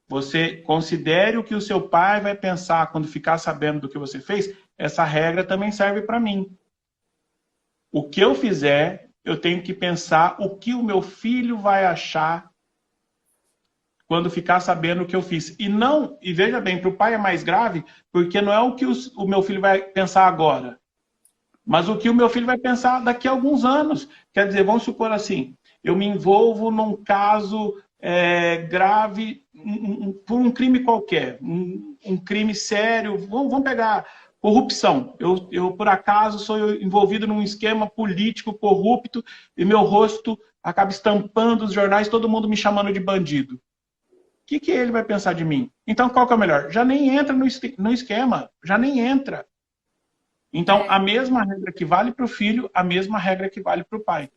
você considere o que o seu pai vai pensar quando ficar sabendo do que você fez, essa regra também serve para mim. O que eu fizer, eu tenho que pensar o que o meu filho vai achar quando ficar sabendo o que eu fiz. E veja bem, para o pai é mais grave, porque não é o que o meu filho vai pensar agora. Mas o que o meu filho vai pensar daqui a alguns anos? Quer dizer, vamos supor assim, eu me envolvo num caso grave por um crime qualquer, um crime sério, vamos pegar corrupção. Eu, por acaso, sou envolvido num esquema político corrupto e meu rosto acaba estampando os jornais, todo mundo me chamando de bandido. O que ele vai pensar de mim? Então, qual que é o melhor? Já nem entra no esquema, já nem entra. Então, a mesma regra que vale para o filho, a mesma regra que vale para o pai.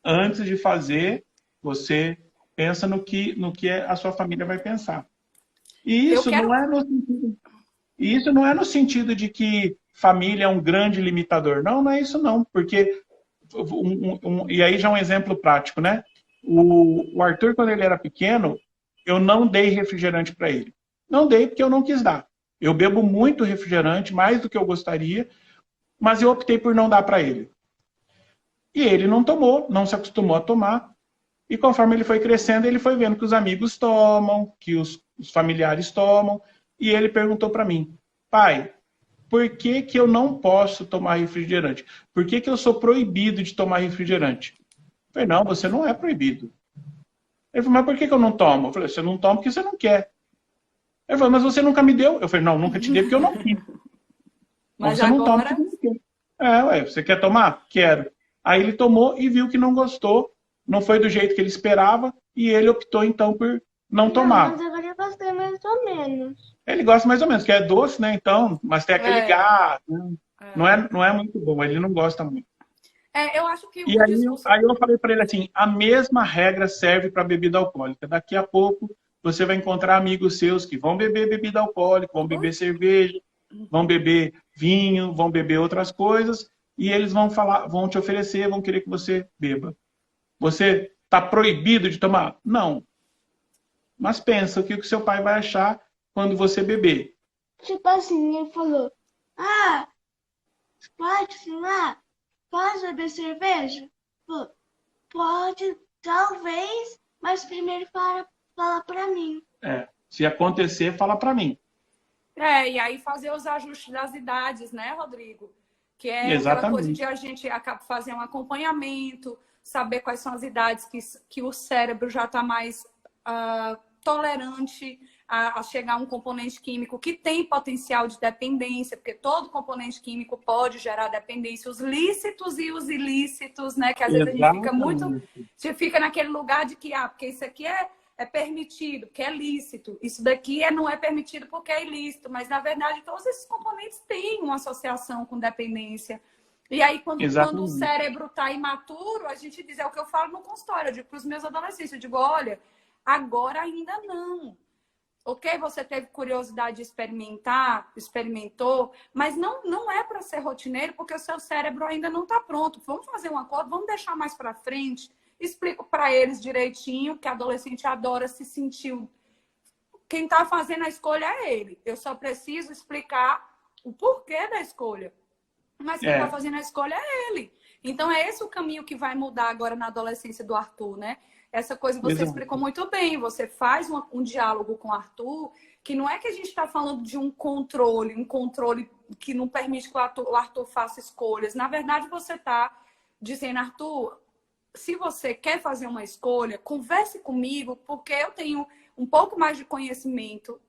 Antes de fazer, você pensa no que a sua família vai pensar. E isso não é no sentido de que família é um grande limitador. Não, não é isso não. Porque, e aí já é um exemplo prático, né? O Arthur, quando ele era pequeno, eu não dei refrigerante para ele. Não dei porque eu não quis dar. Eu bebo muito refrigerante, mais do que eu gostaria, mas eu optei por não dar para ele. E ele não tomou, não se acostumou a tomar. E conforme ele foi crescendo, ele foi vendo que os amigos tomam, que os familiares tomam. E ele perguntou para mim, pai, por que eu não posso tomar refrigerante? Por que eu sou proibido de tomar refrigerante? Eu falei, não, você não é proibido. Ele falou, mas por que eu não tomo? Eu falei, você não toma porque você não quer. Ele falou, mas você nunca me deu. Eu falei, não, nunca te dei porque eu não quis. Mas você agora... não toma porque não quer. Ué, você quer tomar? Quero. Aí ele tomou e viu que não gostou, não foi do jeito que ele esperava, e ele optou então por não tomar. Mas agora eu gostei mais ou menos. Ele gosta mais ou menos, que é doce, né? Então, mas tem aquele gás, né? Não é muito bom, ele não gosta muito. Eu acho que e aí eu falei para ele assim, a mesma regra serve para bebida alcoólica. Daqui a pouco você vai encontrar amigos seus que vão beber bebida alcoólica, vão beber cerveja, vão beber vinho, vão beber outras coisas, e eles vão falar, vão te oferecer, vão querer que você beba. Você está proibido de tomar? Não. Mas pensa o que o seu pai vai achar quando você beber. Tipo assim, ele falou, pode fumar? Pode beber cerveja? Pô, pode, talvez, mas primeiro fala pra mim. Se acontecer, fala pra mim. E aí fazer os ajustes das idades, né, Rodrigo? Que é aquela coisa de a gente fazer um acompanhamento, saber quais são as idades que o cérebro já está mais tolerante a chegar a um componente químico que tem potencial de dependência, porque todo componente químico pode gerar dependência, os lícitos e os ilícitos, né? Que às vezes a gente fica muito... Você fica naquele lugar de que, porque isso aqui é permitido, porque é lícito. Isso daqui não é permitido porque é ilícito. Mas, na verdade, todos esses componentes têm uma associação com dependência. E aí, quando o cérebro está imaturo, a gente diz, é o que eu falo no consultório, eu digo para os meus adolescentes, eu digo, olha, agora ainda não. Ok, você teve curiosidade de experimentar, experimentou, mas não é para ser rotineiro, porque o seu cérebro ainda não está pronto. Vamos fazer um acordo, vamos deixar mais para frente. Explico para eles direitinho, que adolescente adora se sentir. Quem está fazendo a escolha é ele. Eu só preciso explicar o porquê da escolha. Mas quem está fazendo a escolha é ele. Então, é esse o caminho que vai mudar agora na adolescência do Arthur, né? Essa coisa você explicou muito bem. Você faz um diálogo com o Arthur, que não é que a gente está falando de um controle que não permite que o Arthur faça escolhas. Na verdade, você está dizendo, Arthur, se você quer fazer uma escolha, converse comigo, porque eu tenho um pouco mais de conhecimento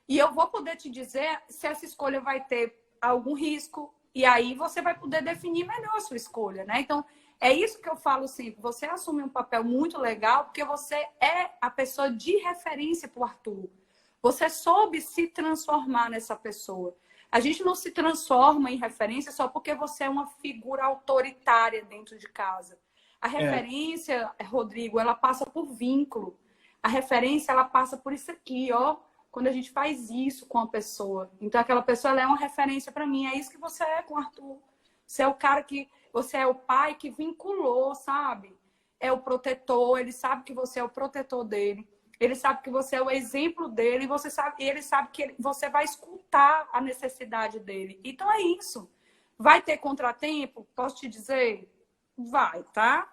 e eu vou poder te dizer se essa escolha vai ter algum risco, e aí você vai poder definir melhor a sua escolha, né? Então, é isso que eu falo sempre. Você assume um papel muito legal porque você é a pessoa de referência para o Arthur. Você soube se transformar nessa pessoa. A gente não se transforma em referência só porque você é uma figura autoritária dentro de casa. A referência, Rodrigo, ela passa por vínculo. A referência, ela passa por isso aqui, ó. Quando a gente faz isso com a pessoa. Então, aquela pessoa, ela é uma referência para mim. É isso que você é com o Arthur. Você é o cara que... Você é o pai que vinculou, sabe? É o protetor. Ele sabe que você é o protetor dele. Ele sabe que você é o exemplo dele. E ele sabe que você vai escutar a necessidade dele. Então, é isso. Vai ter contratempo? Posso te dizer? Vai, tá?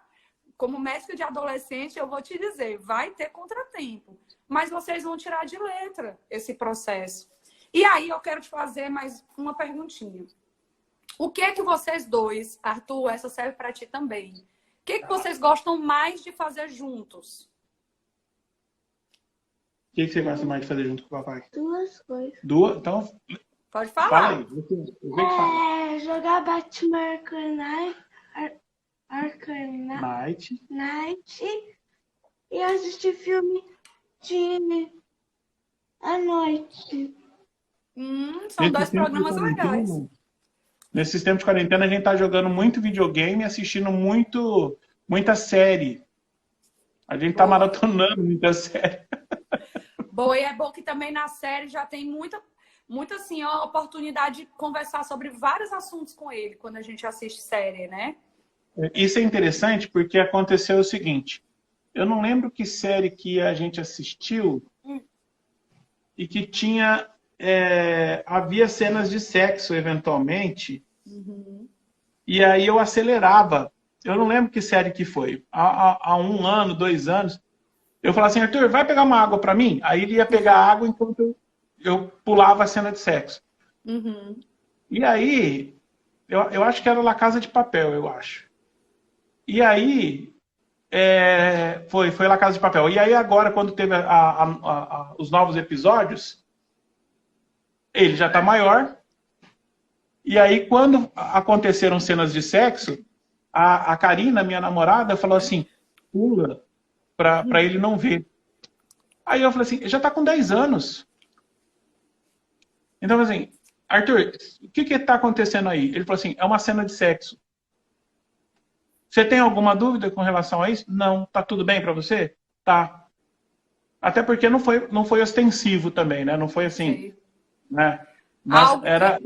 Como mestre de adolescente, eu vou te dizer, vai ter contratempo. Mas vocês vão tirar de letra esse processo. E aí, eu quero te fazer mais uma perguntinha. O que é que vocês dois, Arthur, essa serve para ti também. O que é que vocês gostam mais de fazer juntos? O que você gosta mais de fazer junto com o papai? Duas coisas. Duas? Então, Pode fala falar. aí. Eu sei que fala. Jogar Batman Arkham Night. e assistir filme à noite. São dois programas legais. Nesses tempos de quarentena, a gente tá jogando muito videogame e assistindo muita série. A gente tá maratonando muita série. Boa, e é bom que também na série já tem muita assim, ó, oportunidade de conversar sobre vários assuntos com ele quando a gente assiste série, né? Isso é interessante porque aconteceu o seguinte. Eu não lembro que série que a gente assistiu e que tinha... havia cenas de sexo, eventualmente, e aí eu acelerava. Eu não lembro que série que foi. Há 1 ano, 2 anos, eu falava assim, Arthur, vai pegar uma água para mim? Aí ele ia pegar água enquanto eu pulava a cena de sexo. E aí, eu acho que era La Casa de Papel, eu acho. E aí, foi La Casa de Papel. E aí agora, quando teve os novos episódios, ele já tá maior. E aí, quando aconteceram cenas de sexo, a Karina, minha namorada, falou assim, pula para ele não ver. Aí eu falei assim, já tá com 10 anos. Então, assim, Arthur, o que está acontecendo aí? Ele falou assim, é uma cena de sexo. Você tem alguma dúvida com relação a isso? Não. Tá tudo bem para você? Tá. Até porque não foi ostensivo também, né? Não foi assim, Sim. né? Mas era...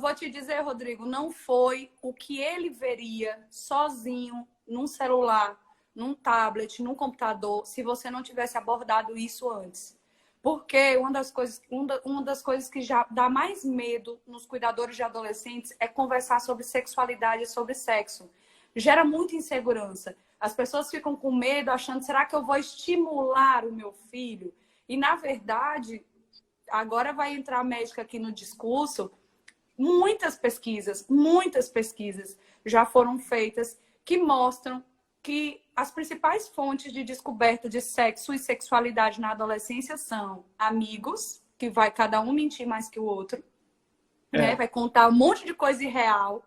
Vou te dizer, Rodrigo, não foi o que ele veria sozinho num celular, num tablet, num computador, se você não tivesse abordado isso antes. Porque uma das coisas que já dá mais medo nos cuidadores de adolescentes é conversar sobre sexualidade e sobre sexo. Gera muita insegurança. As pessoas ficam com medo, achando, será que eu vou estimular o meu filho? E, na verdade, agora vai entrar a médica aqui no discurso, muitas pesquisas já foram feitas que mostram que as principais fontes de descoberta de sexo e sexualidade na adolescência são amigos, que vai cada um mentir mais que o outro, né? Vai contar um monte de coisa irreal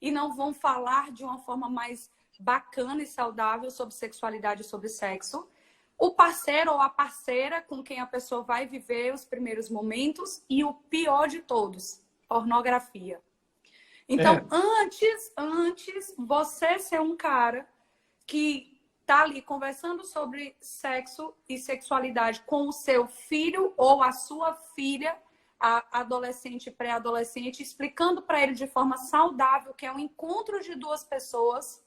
e não vão falar de uma forma mais bacana e saudável sobre sexualidade e sobre sexo. O parceiro ou a parceira com quem a pessoa vai viver os primeiros momentos e o pior de todos, pornografia. Então, antes você ser um cara que tá ali conversando sobre sexo e sexualidade com o seu filho ou a sua filha, a adolescente, pré-adolescente, explicando para ele de forma saudável que é um encontro de duas pessoas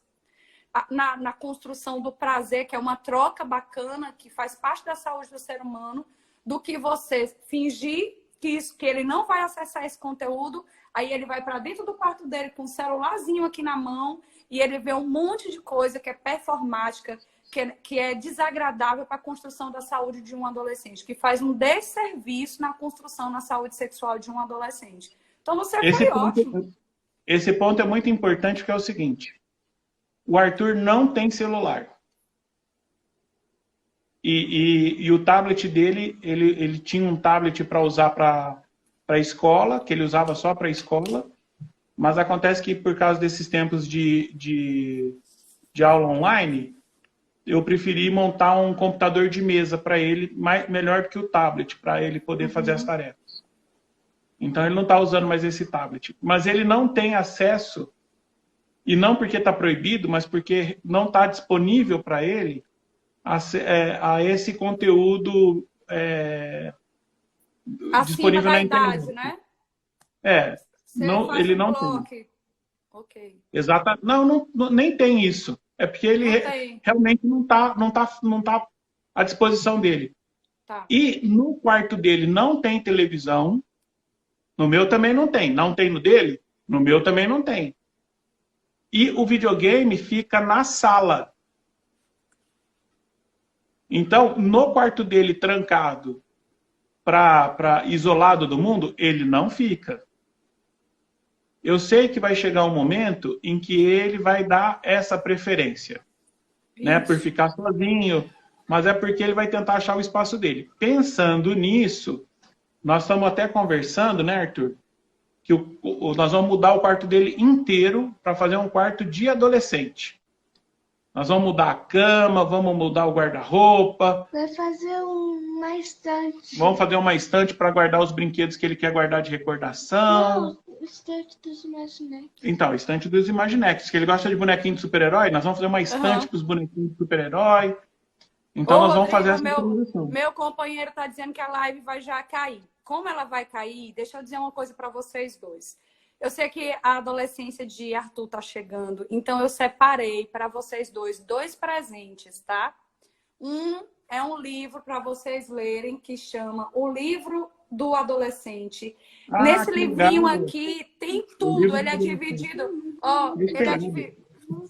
na construção do prazer, que é uma troca bacana, que faz parte da saúde do ser humano, do que você fingir que ele não vai acessar esse conteúdo, aí ele vai para dentro do quarto dele com um celularzinho aqui na mão e ele vê um monte de coisa que é performática, que é desagradável para a construção da saúde de um adolescente, que faz um desserviço na construção na saúde sexual de um adolescente. Então você foi ótimo. Esse ponto é muito importante, que é o seguinte: o Arthur não tem celular. E o tablet dele, ele tinha um tablet para usar para a escola, que ele usava só para a escola, mas acontece que por causa desses tempos de aula online, eu preferi montar um computador de mesa para ele, melhor do que o tablet, para ele poder fazer as tarefas. Então ele não está usando mais esse tablet. Mas ele não tem acesso, e não porque está proibido, mas porque não está disponível para ele a esse conteúdo disponível na internet. Né? Ele não tem. Okay. Exato. Não, nem tem isso. É porque ele realmente não tá à disposição dele. Tá. E no quarto dele não tem televisão. No meu também não tem. Não tem no dele? No meu também não tem. E o videogame fica na sala. Então, no quarto dele trancado, isolado do mundo, ele não fica. eu sei que vai chegar um momento em que ele vai dar essa preferência, né? Por ficar sozinho, mas é porque ele vai tentar achar o espaço dele. Pensando nisso, nós estamos até conversando, né, Arthur? Que nós vamos mudar o quarto dele inteiro para fazer um quarto de adolescente. Nós vamos mudar a cama, vamos mudar o guarda-roupa. Vai fazer uma estante. Vamos fazer uma estante para guardar os brinquedos que ele quer guardar de recordação. Não, estante dos Imaginex. Então, estante dos Imaginex, que ele gosta de bonequinho de super-herói, nós vamos fazer uma estante para os bonequinhos de super-herói. Então, nós vamos fazer essa transição. Meu companheiro está dizendo que a live vai já cair. Como ela vai cair, deixa eu dizer uma coisa para vocês dois. Eu sei que a adolescência de Arthur está chegando, então eu separei para vocês dois presentes, tá? Um é um livro para vocês lerem que chama O Livro do Adolescente. Nesse livrinho aqui tem tudo. Ele é dividido,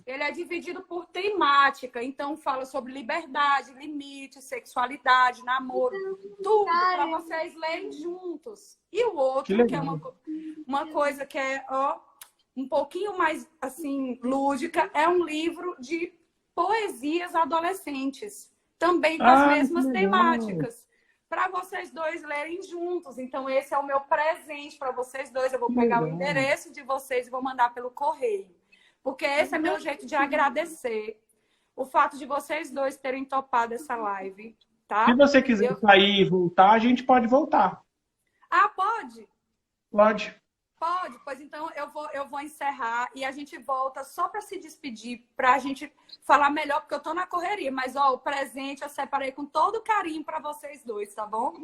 ele é dividido por temática. Então fala sobre liberdade, limite, sexualidade, namoro, tudo para vocês lerem juntos. E o outro, que é uma coisa que é um pouquinho mais assim lúdica, é um livro de poesias adolescentes, também com as mesmas temáticas, para vocês dois lerem juntos. Então esse é o meu presente para vocês dois. Eu vou pegar o endereço de vocês e vou mandar pelo correio, porque esse é meu jeito de agradecer o fato de vocês dois terem topado essa live, tá? Se você quiser sair e voltar, a gente pode voltar. Ah, pode? Pode. Pode, pois então eu vou encerrar e a gente volta só para se despedir, para a gente falar melhor, porque eu tô na correria. Mas, o presente eu separei com todo carinho para vocês dois, tá bom?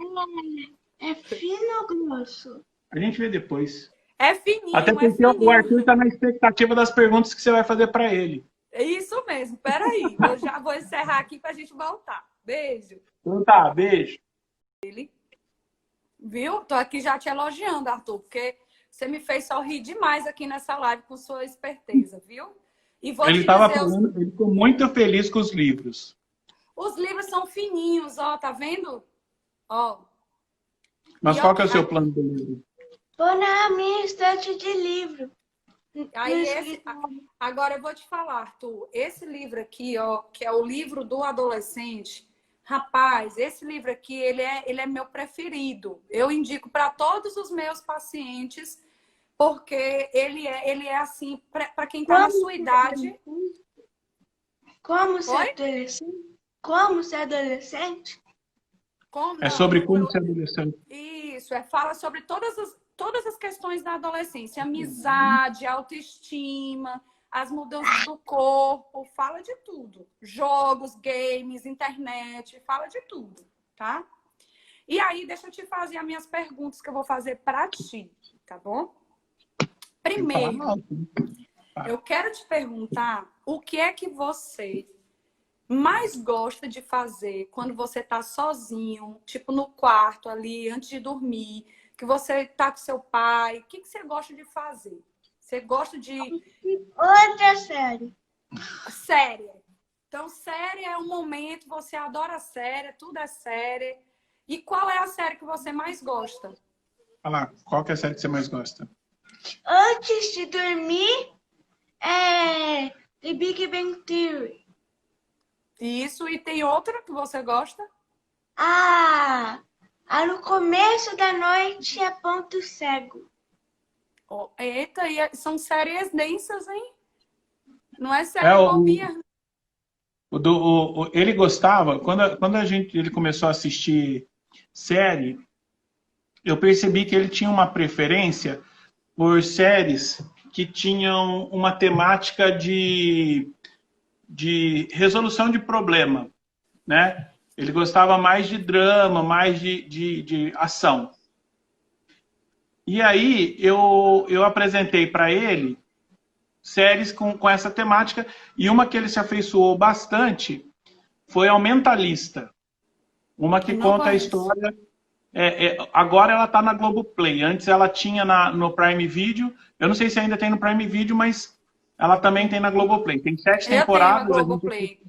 É fino ou grosso? A gente vê depois. É fininho, até porque o Arthur está na expectativa das perguntas que você vai fazer para ele. É isso mesmo. Peraí, eu já vou encerrar aqui para a gente voltar. Beijo. Então tá, beijo. Viu? Tô aqui já te elogiando, Arthur, porque você me fez sorrir demais aqui nessa live com sua esperteza, viu? E vou ele ficou muito feliz com os livros. Os livros são fininhos, tá vendo? Mas qual que é o seu plano do livro? Vou na minha estante de livro. Aí agora eu vou te falar, Arthur, esse livro aqui, que é o livro do adolescente, rapaz, esse livro aqui, ele é meu preferido. Eu indico para todos os meus pacientes, porque ele é assim, para quem está na sua idade. Como ser adolescente? Como ser adolescente? Sobre como ser adolescente. Isso, fala sobre todas as questões da adolescência. Amizade, autoestima, as mudanças do corpo, fala de tudo. Jogos, games, internet, fala de tudo, tá? E aí, deixa eu te fazer as minhas perguntas que eu vou fazer para ti, tá bom? Primeiro, eu quero te perguntar o que é que você mais gosta de fazer quando você tá sozinho, tipo no quarto ali, antes de dormir, que você tá com seu pai. O que você gosta de fazer? Você gosta de... Outra série. Série. Então, série é um momento, você adora série, tudo é série. E qual é a série que você mais gosta? Olha lá, qual que é a série que você mais gosta? Antes de dormir, The Big Bang Theory. Isso, e tem outra que você gosta? No começo da noite é Ponto Cego. Eita, são séries densas, hein? Não é série bobinha. Ele gostava, quando ele começou a assistir série, eu percebi que ele tinha uma preferência por séries que tinham uma temática de resolução de problema, né? Ele gostava mais de drama, mais de ação. E aí eu apresentei para ele séries com essa temática, e uma que ele se afeiçoou bastante foi ao Mentalista. Uma que conta a história... agora ela está na Globoplay. Antes ela tinha no Prime Video. Eu não sei se ainda tem no Prime Video, mas ela também tem na Globoplay. Tem 7 temporadas. Eu tenho na Globoplay.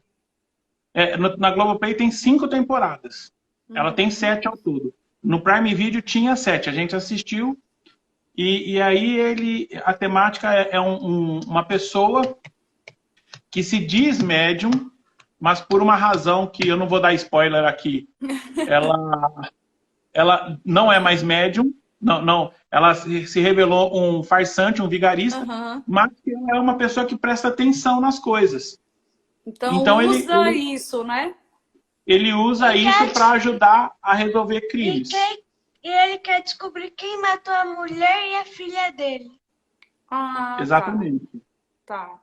Na Globoplay tem 5 temporadas. Ela tem 7 ao todo. No Prime Video tinha 7. A gente assistiu E aí a temática é uma pessoa que se diz médium, mas por uma razão que eu não vou dar spoiler aqui, ela não é mais médium, não, ela se revelou um farsante, um vigarista, mas que ela é uma pessoa que presta atenção nas coisas. Então usa isso, né? Ele usa isso para ajudar a resolver crimes. E ele quer descobrir quem matou a mulher e a filha dele. Exatamente. Tá.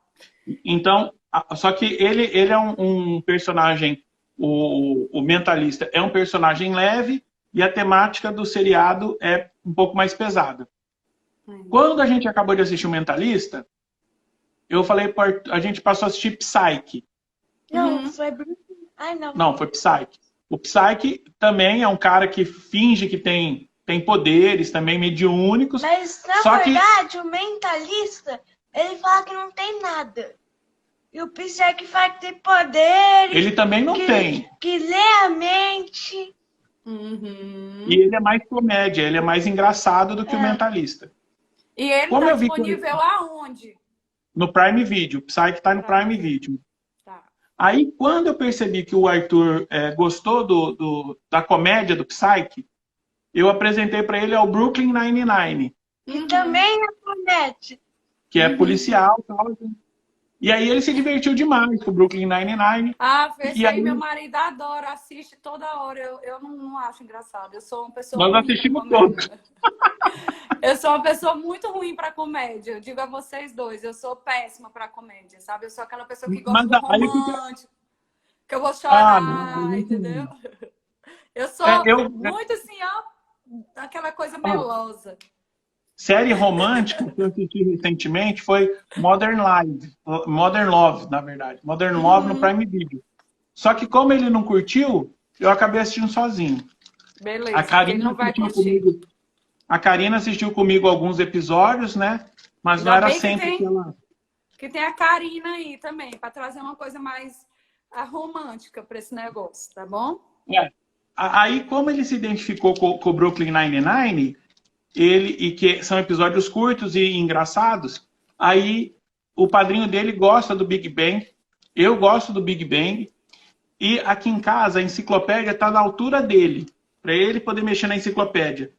Então, só que ele é um personagem, o mentalista é um personagem leve e a temática do seriado é um pouco mais pesada. Quando a gente acabou de assistir o Mentalista, eu falei, a gente passou a assistir Psyche. Não, foi... Ai, não. Não, foi Psyche. O Psyche também é um cara que finge que tem poderes também mediúnicos. Mas, na verdade, o Mentalista, ele fala que não tem nada. E o Psyche fala que tem poderes. Ele também não tem. Que lê a mente. E ele é mais comédia, ele é mais engraçado do que o Mentalista. E ele está disponível aonde? No Prime Video. O Psyche está no Prime Video. Tá. Aí, quando eu percebi que o Arthur gostou da comédia do Psyche, eu apresentei para ele ao Brooklyn Nine-Nine. Que também é comédia. Que é policial. Tal. E aí ele se divertiu demais com o Brooklyn Nine-Nine. Esse aí meu marido adora, assiste toda hora. Eu não acho engraçado. Eu sou uma pessoa. Nós assistimos todos. Eu sou uma pessoa muito ruim para comédia. Eu digo a vocês dois, eu sou péssima para comédia, sabe? Eu sou aquela pessoa que gosta do romântico, que eu vou chorar, entendeu? Eu sou muito assim, ó, aquela coisa melosa. Série romântica que eu assisti recentemente foi Modern Love, na verdade. Modern Love no Prime Video. Só que como ele não curtiu, eu acabei assistindo sozinho. Beleza, a Karina não vai curtir. A Karina assistiu comigo alguns episódios, né? Mas não era sempre que ela... Que tem a Karina aí também, para trazer uma coisa mais romântica para esse negócio, tá bom? Aí, como ele se identificou com o Brooklyn Nine-Nine, e que são episódios curtos e engraçados, aí o padrinho dele gosta do Big Bang, eu gosto do Big Bang, e aqui em casa a enciclopédia está na altura dele, para ele poder mexer na enciclopédia.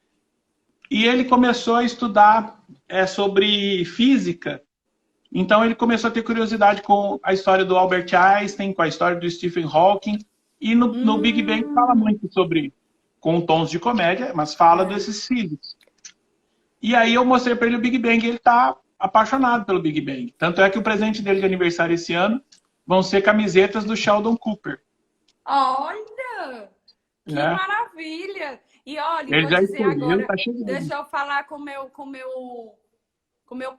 E ele começou a estudar sobre física, então ele começou a ter curiosidade com a história do Albert Einstein, com a história do Stephen Hawking, e no Big Bang fala muito sobre, com tons de comédia, mas fala desses físicos. E aí eu mostrei para ele o Big Bang e ele está apaixonado pelo Big Bang. Tanto é que o presente dele de aniversário esse ano vão ser camisetas do Sheldon Cooper. Olha! Que maravilha! E olha, ele vou dizer agora, tá deixa eu falar com meu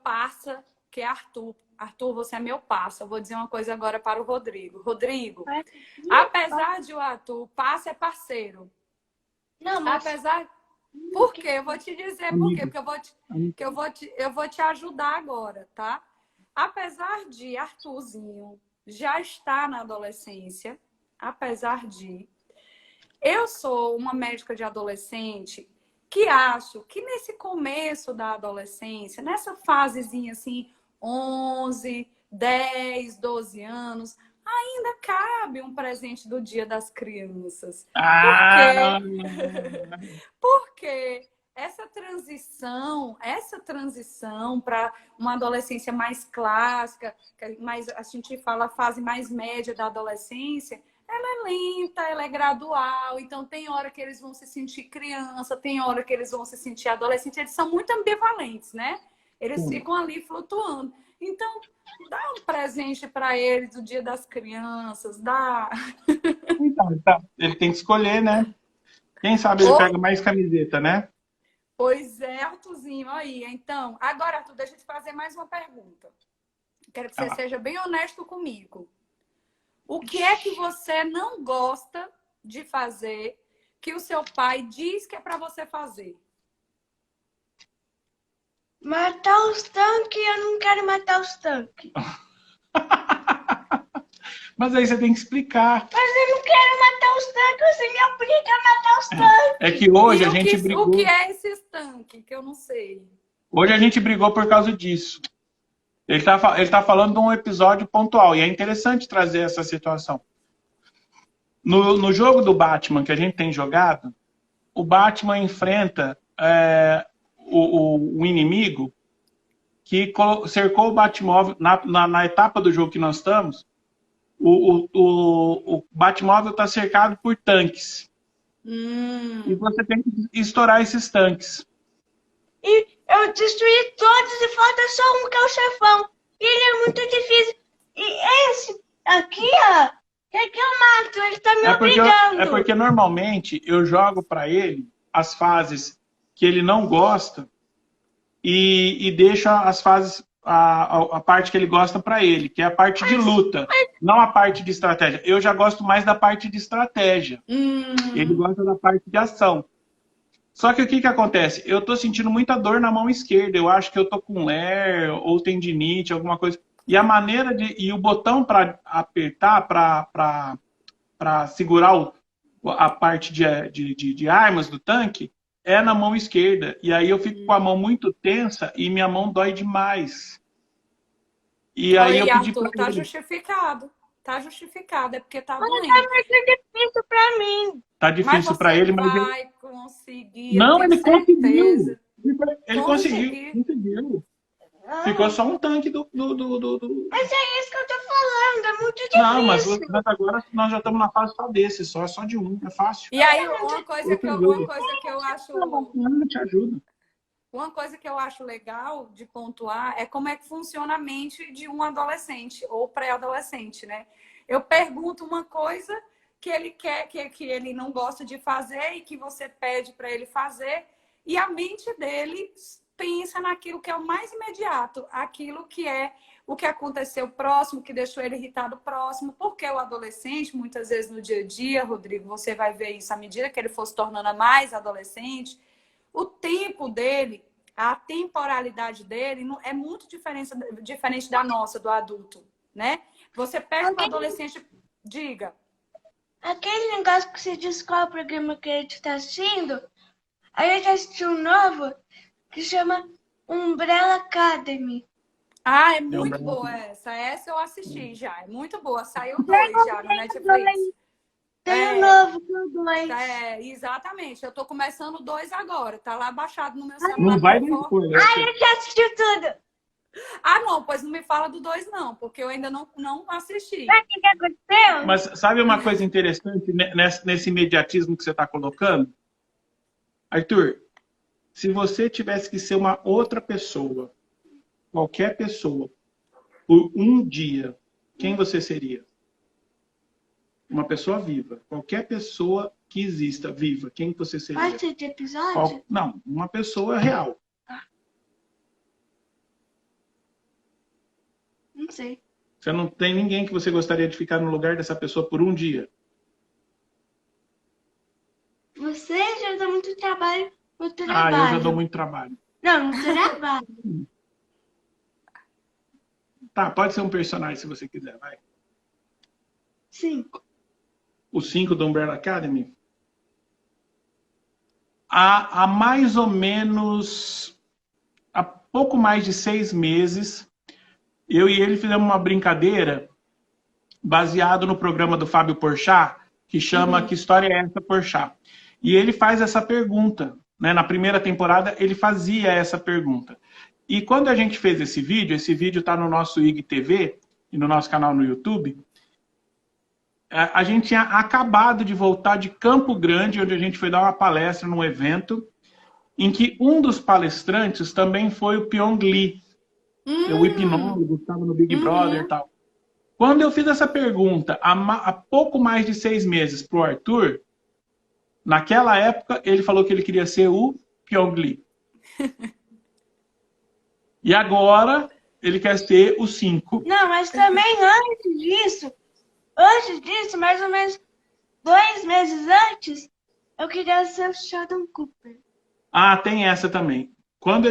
parça, que é Arthur. Arthur, você é meu parça. Eu vou dizer uma coisa agora para o Rodrigo. Rodrigo, apesar de o Arthur, parça é parceiro. Não, mas... Por quê? Eu vou te dizer por quê. Porque eu vou te ajudar agora, tá? Apesar de Arthurzinho já estar na adolescência, eu sou uma médica de adolescente que acho que nesse começo da adolescência, nessa fasezinha assim, 11, 10, 12 anos, ainda cabe um presente do Dia das Crianças. Porque essa transição para uma adolescência mais clássica, mais, a gente fala a fase mais média da adolescência, ela é lenta, ela é gradual. Então tem hora que eles vão se sentir criança, tem hora que eles vão se sentir adolescente. Eles são muito ambivalentes, né? Eles ficam ali flutuando. Então, dá um presente para eles do Dia das Crianças, dá. Então, ele tem que escolher, né? Quem sabe ele pega mais camiseta, né? Pois é, Arthurzinho, aí. Então, agora, Arthur, deixa eu te fazer mais uma pergunta. Quero que você seja bem honesto comigo. O que é que você não gosta de fazer que o seu pai diz que é para você fazer? Matar os tanques, eu não quero matar os tanques. Mas aí você tem que explicar. Mas eu não quero matar os tanques, você me obriga a matar os tanques. É que hoje a gente brigou. O que é esses tanques? Que eu não sei. Hoje a gente brigou por causa disso. Ele tá falando de um episódio pontual, e é interessante trazer essa situação. No jogo do Batman que a gente tem jogado, o Batman enfrenta o inimigo que cercou o Batmóvel. Na etapa do jogo que nós estamos, o Batmóvel está cercado por tanques. E você tem que estourar esses tanques. E eu destruí todos e falta só um que é o chefão. E ele é muito difícil. E esse aqui, ó, é que eu mato, ele tá me obrigando. É porque normalmente eu jogo para ele as fases que ele não gosta e deixo as fases, a parte que ele gosta para ele, que é a parte de luta, não a parte de estratégia. Eu já gosto mais da parte de estratégia. Ele gosta da parte de ação. Só que o que acontece? Eu tô sentindo muita dor na mão esquerda. Eu acho que eu tô com ler ou tendinite, alguma coisa. E a maneira e o botão para apertar, para segurar a parte de armas do tanque é na mão esquerda. E aí eu fico com a mão muito tensa e minha mão dói demais. E aí eu pedi Arthur, pra tá ele. justificado. Tá justificado, é porque tá doendo. Mas é muito difícil pra mim. Tá difícil para ele, mas ele... vai conseguir. Não, ele conseguiu. Certeza. Ele conseguiu. Ficou só um tanque do... Mas é isso que eu tô falando, é muito difícil. Não, mas agora nós já estamos na fase só desse, só de um, é fácil. E aí, uma coisa que eu acho... Não te ajuda. Uma coisa que eu acho legal de pontuar é como é que funciona a mente de um adolescente ou pré-adolescente, né? Eu pergunto uma coisa que ele quer, que ele não gosta de fazer e que você pede para ele fazer, e a mente dele pensa naquilo que é o mais imediato, aquilo que é o que aconteceu próximo, que deixou ele irritado próximo, porque o adolescente, muitas vezes no dia a dia, Rodrigo, você vai ver isso à medida que ele for se tornando mais adolescente, o tempo dele, a temporalidade dele é muito diferente da nossa, do adulto, né? Você pega o adolescente, diga. Aquele negócio que você disse qual é o programa que a gente tá assistindo, a gente assistiu um novo que chama Umbrella Academy. Ah, é muito boa essa. Essa eu assisti já. É muito boa. Saiu 2 já no Netflix. Tem um novo, tem 2. Exatamente. Eu tô começando 2 agora. Tá lá baixado no meu celular. Não vai nem por. Ai, eu já assisti tudo. Ah, não. Pois não me fala do 2 não. Porque eu ainda não assisti. Sabe o que aconteceu? Mas sabe uma coisa interessante nesse imediatismo que você está colocando? Arthur, se você tivesse que ser uma outra pessoa, qualquer pessoa, por um dia, quem você seria? Uma pessoa viva. Qualquer pessoa que exista viva, quem você seria? Pode ser de episódio? Não, uma pessoa real. Não sei. Você não tem ninguém que você gostaria de ficar no lugar dessa pessoa por um dia? Você já dá muito trabalho no trabalho. Ah, eu já dou muito trabalho. Não, no trabalho. Tá, pode ser um personagem se você quiser, vai. 5. O 5 do Umbrella Academy? Há mais ou menos... Há pouco mais de 6 meses, eu e ele fizemos uma brincadeira baseado no programa do Fábio Porchat, que chama Que História é essa, Porchat? E ele faz essa pergunta, né? Na primeira temporada, ele fazia essa pergunta. E quando a gente fez esse vídeo está no nosso IGTV e no nosso canal no YouTube, a gente tinha acabado de voltar de Campo Grande, onde a gente foi dar uma palestra num evento, em que um dos palestrantes também foi o Pyong Lee, o hipnólogo, que estava no Big Brother e tal. Quando eu fiz essa pergunta há pouco mais de 6 meses para o Arthur, naquela época ele falou que ele queria ser o Pyong Lee. E agora ele quer ser o 5. Não, mas também antes disso, mais ou menos 2 meses antes, eu queria ser o Sheldon Cooper. Ah, tem essa também. Quando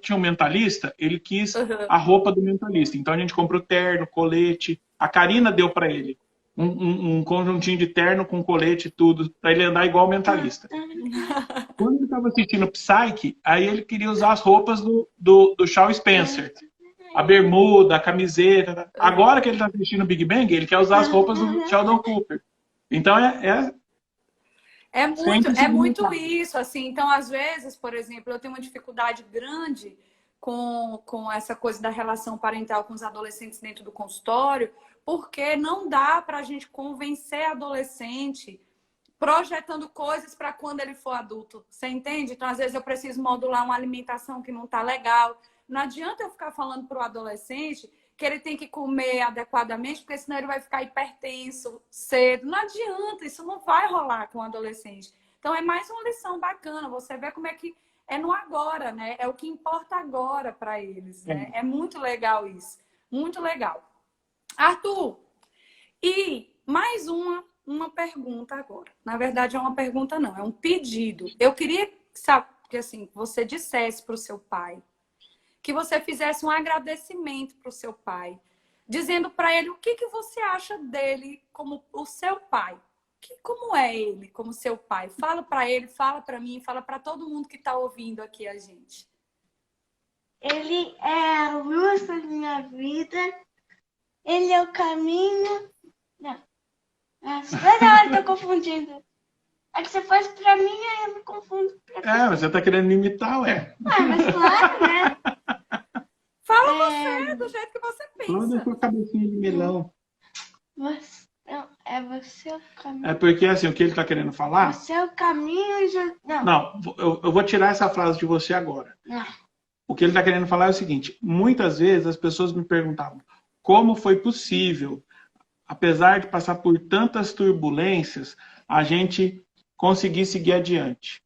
tinha um mentalista, ele quis a roupa do mentalista. Então a gente comprou terno, colete. A Karina deu para ele um conjuntinho de terno com colete e tudo, para ele andar igual o mentalista. estava assistindo Psyche, aí ele queria usar as roupas do Shawn Spencer. A bermuda, a camiseta. Agora que ele está assistindo Big Bang, ele quer usar as roupas do Sheldon Cooper. Então É muito isso, assim. Então, às vezes, por exemplo, eu tenho uma dificuldade grande com essa coisa da relação parental com os adolescentes dentro do consultório, porque não dá para a gente convencer adolescente projetando coisas para quando ele for adulto. Você entende? Então, às vezes, eu preciso modular uma alimentação que não está legal. Não adianta eu ficar falando para o adolescente que ele tem que comer adequadamente, porque senão ele vai ficar hipertenso cedo. Não adianta, isso não vai rolar com o adolescente. Então, é mais uma lição bacana. Você vê como é que é no agora, né? É o que importa agora para eles, né? É muito legal isso. Muito legal. Arthur, e mais uma pergunta agora. Na verdade, é uma pergunta não, é um pedido. Eu queria, sabe, que assim, você dissesse para o seu pai, que você fizesse um agradecimento para o seu pai, dizendo para ele o que você acha dele como o seu pai. Como é ele como seu pai? Fala para ele, fala para mim, fala para todo mundo que está ouvindo aqui a gente. Ele é a luz da minha vida. Ele é o caminho. Não. Toda hora eu tô confundindo. É que você faz pra mim, aí eu me confundo. Você tá querendo me imitar, ué. Mas claro, né? Fala você, do jeito que você pensa. Fala com a cabecinha de melão. É você o caminho. É porque, assim, o que ele tá querendo falar... Você é o caminho e... Não, eu vou tirar essa frase de você agora. Não. O que ele tá querendo falar é o seguinte. Muitas vezes as pessoas me perguntavam como foi possível, apesar de passar por tantas turbulências, a gente conseguir seguir adiante.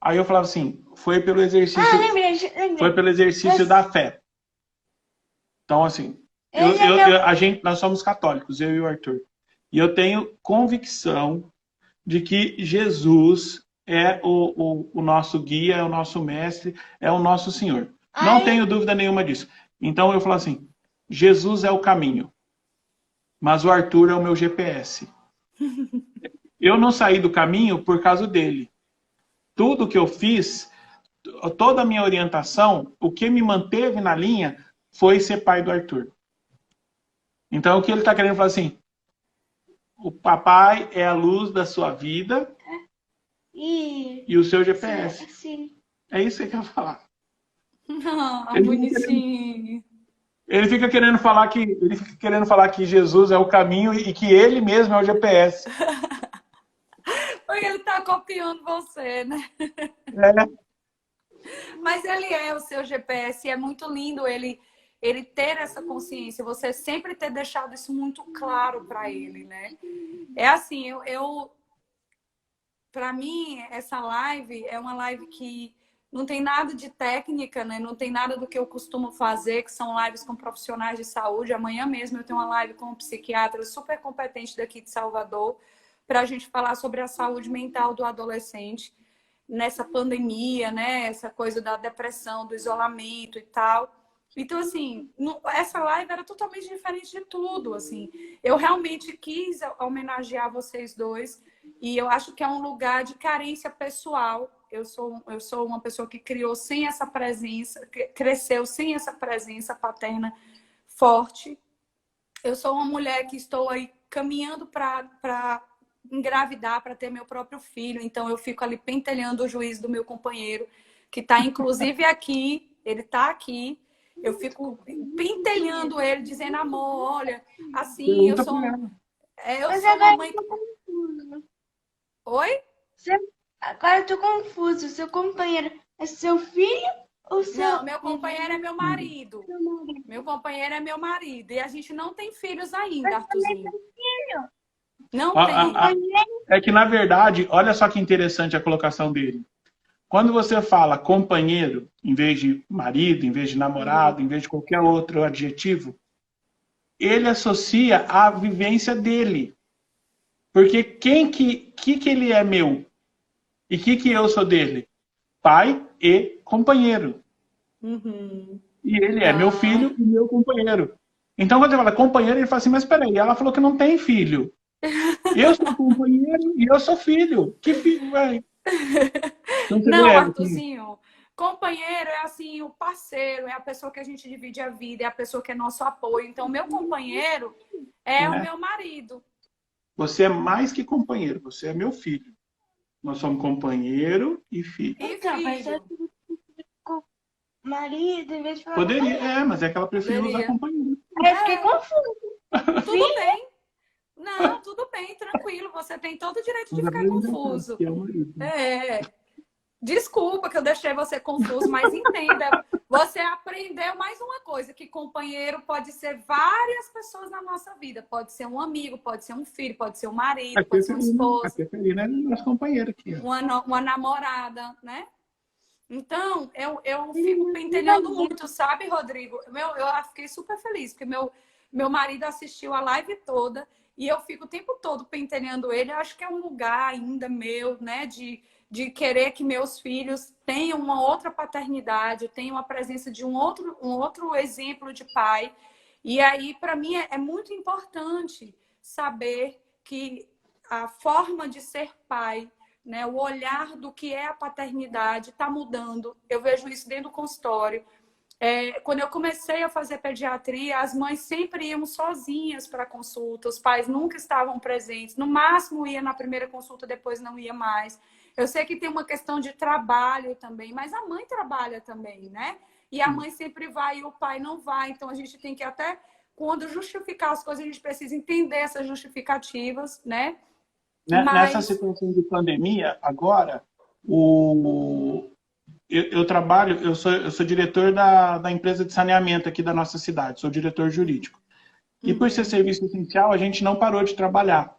Aí eu falava assim, foi pelo exercício... lembrei. Foi pelo exercício da fé. Então, assim, nós somos católicos, eu e o Arthur. E eu tenho convicção de que Jesus é o nosso guia, é o nosso mestre, é o nosso Senhor. Não tenho dúvida nenhuma disso. Então eu falo assim, Jesus é o caminho, mas o Arthur é o meu GPS. Eu não saí do caminho por causa dele. Tudo que eu fiz, toda a minha orientação, o que me manteve na linha foi ser pai do Arthur. Então o que ele está querendo falar assim, o papai é a luz da sua vida e o seu GPS. Sim. É isso que ele quer falar. Bonitinho. Ele fica querendo falar que Jesus é o caminho e que ele mesmo é o GPS. Porque ele tá copiando você, né? Mas ele é o seu GPS e é muito lindo ele ter essa consciência, você sempre ter deixado isso muito claro para ele, né? É assim, para mim, essa live é uma live que não tem nada de técnica, né? Não tem nada do que eu costumo fazer, que são lives com profissionais de saúde. Amanhã mesmo eu tenho uma live com um psiquiatra super competente daqui de Salvador, para a gente falar sobre a saúde mental do adolescente nessa pandemia, né? Essa coisa da depressão, do isolamento e tal. Então, assim, essa live era totalmente diferente de tudo, assim. Eu realmente quis homenagear vocês dois e eu acho que é um lugar de carência pessoal. Eu sou uma pessoa que criou sem essa presença, cresceu sem essa presença paterna forte. Eu sou uma mulher que estou aí caminhando para engravidar, para ter meu próprio filho. Então, eu fico ali pentelhando o juízo do meu companheiro, que está inclusive aqui, ele está aqui. Eu fico pentelhando ele, dizendo, amor, olha, assim, eu sou uma mãe... Oi? Agora eu tô confuso. Seu companheiro é seu filho ou seu... Não, meu companheiro é meu marido. Meu companheiro é meu marido. E a gente não tem filhos ainda, Arthurzinho. Não tem. É que, na verdade, olha só que interessante a colocação dele. Quando você fala companheiro, em vez de marido, em vez de namorado, em vez de qualquer outro adjetivo, ele associa a vivência dele. Porque quem que ele é meu? E que eu sou dele? Pai e companheiro. Uhum. E ele é meu filho e meu companheiro. Então, quando você fala companheiro, ele fala assim, mas peraí, ela falou que não tem filho. Eu sou companheiro e eu sou filho. Que filho, vai? Então, você Não, vê, assim, Arthurzinho, companheiro é assim, o parceiro, é a pessoa que a gente divide a vida, é a pessoa que é nosso apoio. Então, meu companheiro é o né? meu marido. Você é mais que companheiro, você é meu filho. Nós somos companheiro e filho. E Então, mas filho. eu com marido em vez de falar Poderia, mas é que ela preferiu usar Poderia. companheiro. Aí eu fiquei confusa. Tudo bem. Não, tudo bem, tranquilo. Você tem todo o direito de Mas ficar é engraçado, confuso. que é o marido. É. Desculpa que eu deixei você confuso, mas entenda. Você aprendeu mais uma coisa, que companheiro pode ser várias pessoas na nossa vida. Pode ser um amigo, pode ser um filho, pode ser um marido, pode ser uma A esposa, Caterina é nosso companheiro aqui. Ó. uma namorada, né? Então, eu fico pentelhando muito, sabe, Rodrigo? Eu fiquei super feliz, porque meu marido assistiu a live toda e eu fico o tempo todo pentelhando ele. Eu acho que é um lugar ainda meu, né, de querer que meus filhos tenham uma outra paternidade, tenham a presença de um outro exemplo de pai. E aí, para mim, é muito importante saber que a forma de ser pai, né, o olhar do que é a paternidade está mudando. Eu vejo isso dentro do consultório. Quando eu comecei a fazer pediatria, as mães sempre iam sozinhas para a consulta, os pais nunca estavam presentes. No máximo ia na primeira consulta, depois não ia mais. Eu sei que tem uma questão de trabalho também, mas a mãe trabalha também, né? E a mãe sempre vai e o pai não vai. Então a gente tem que até, quando justificar as coisas, a gente precisa entender essas justificativas, né? Nessa situação de pandemia, agora, eu trabalho, eu sou diretor da empresa de saneamento aqui da nossa cidade, sou diretor jurídico. E por ser serviço essencial, a gente não parou de trabalhar.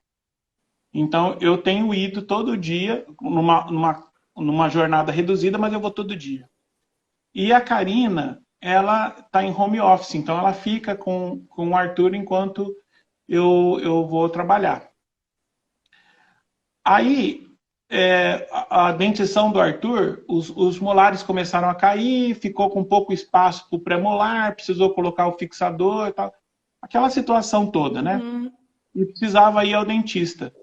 Então, eu tenho ido todo dia, numa jornada reduzida, mas eu vou todo dia. E a Karina, ela está em home office, então ela fica com o Arthur enquanto eu vou trabalhar. Aí, a dentição do Arthur, os molares começaram a cair, ficou com pouco espaço para o pré-molar, precisou colocar o fixador e tal. Aquela situação toda, né? E precisava ir ao dentista.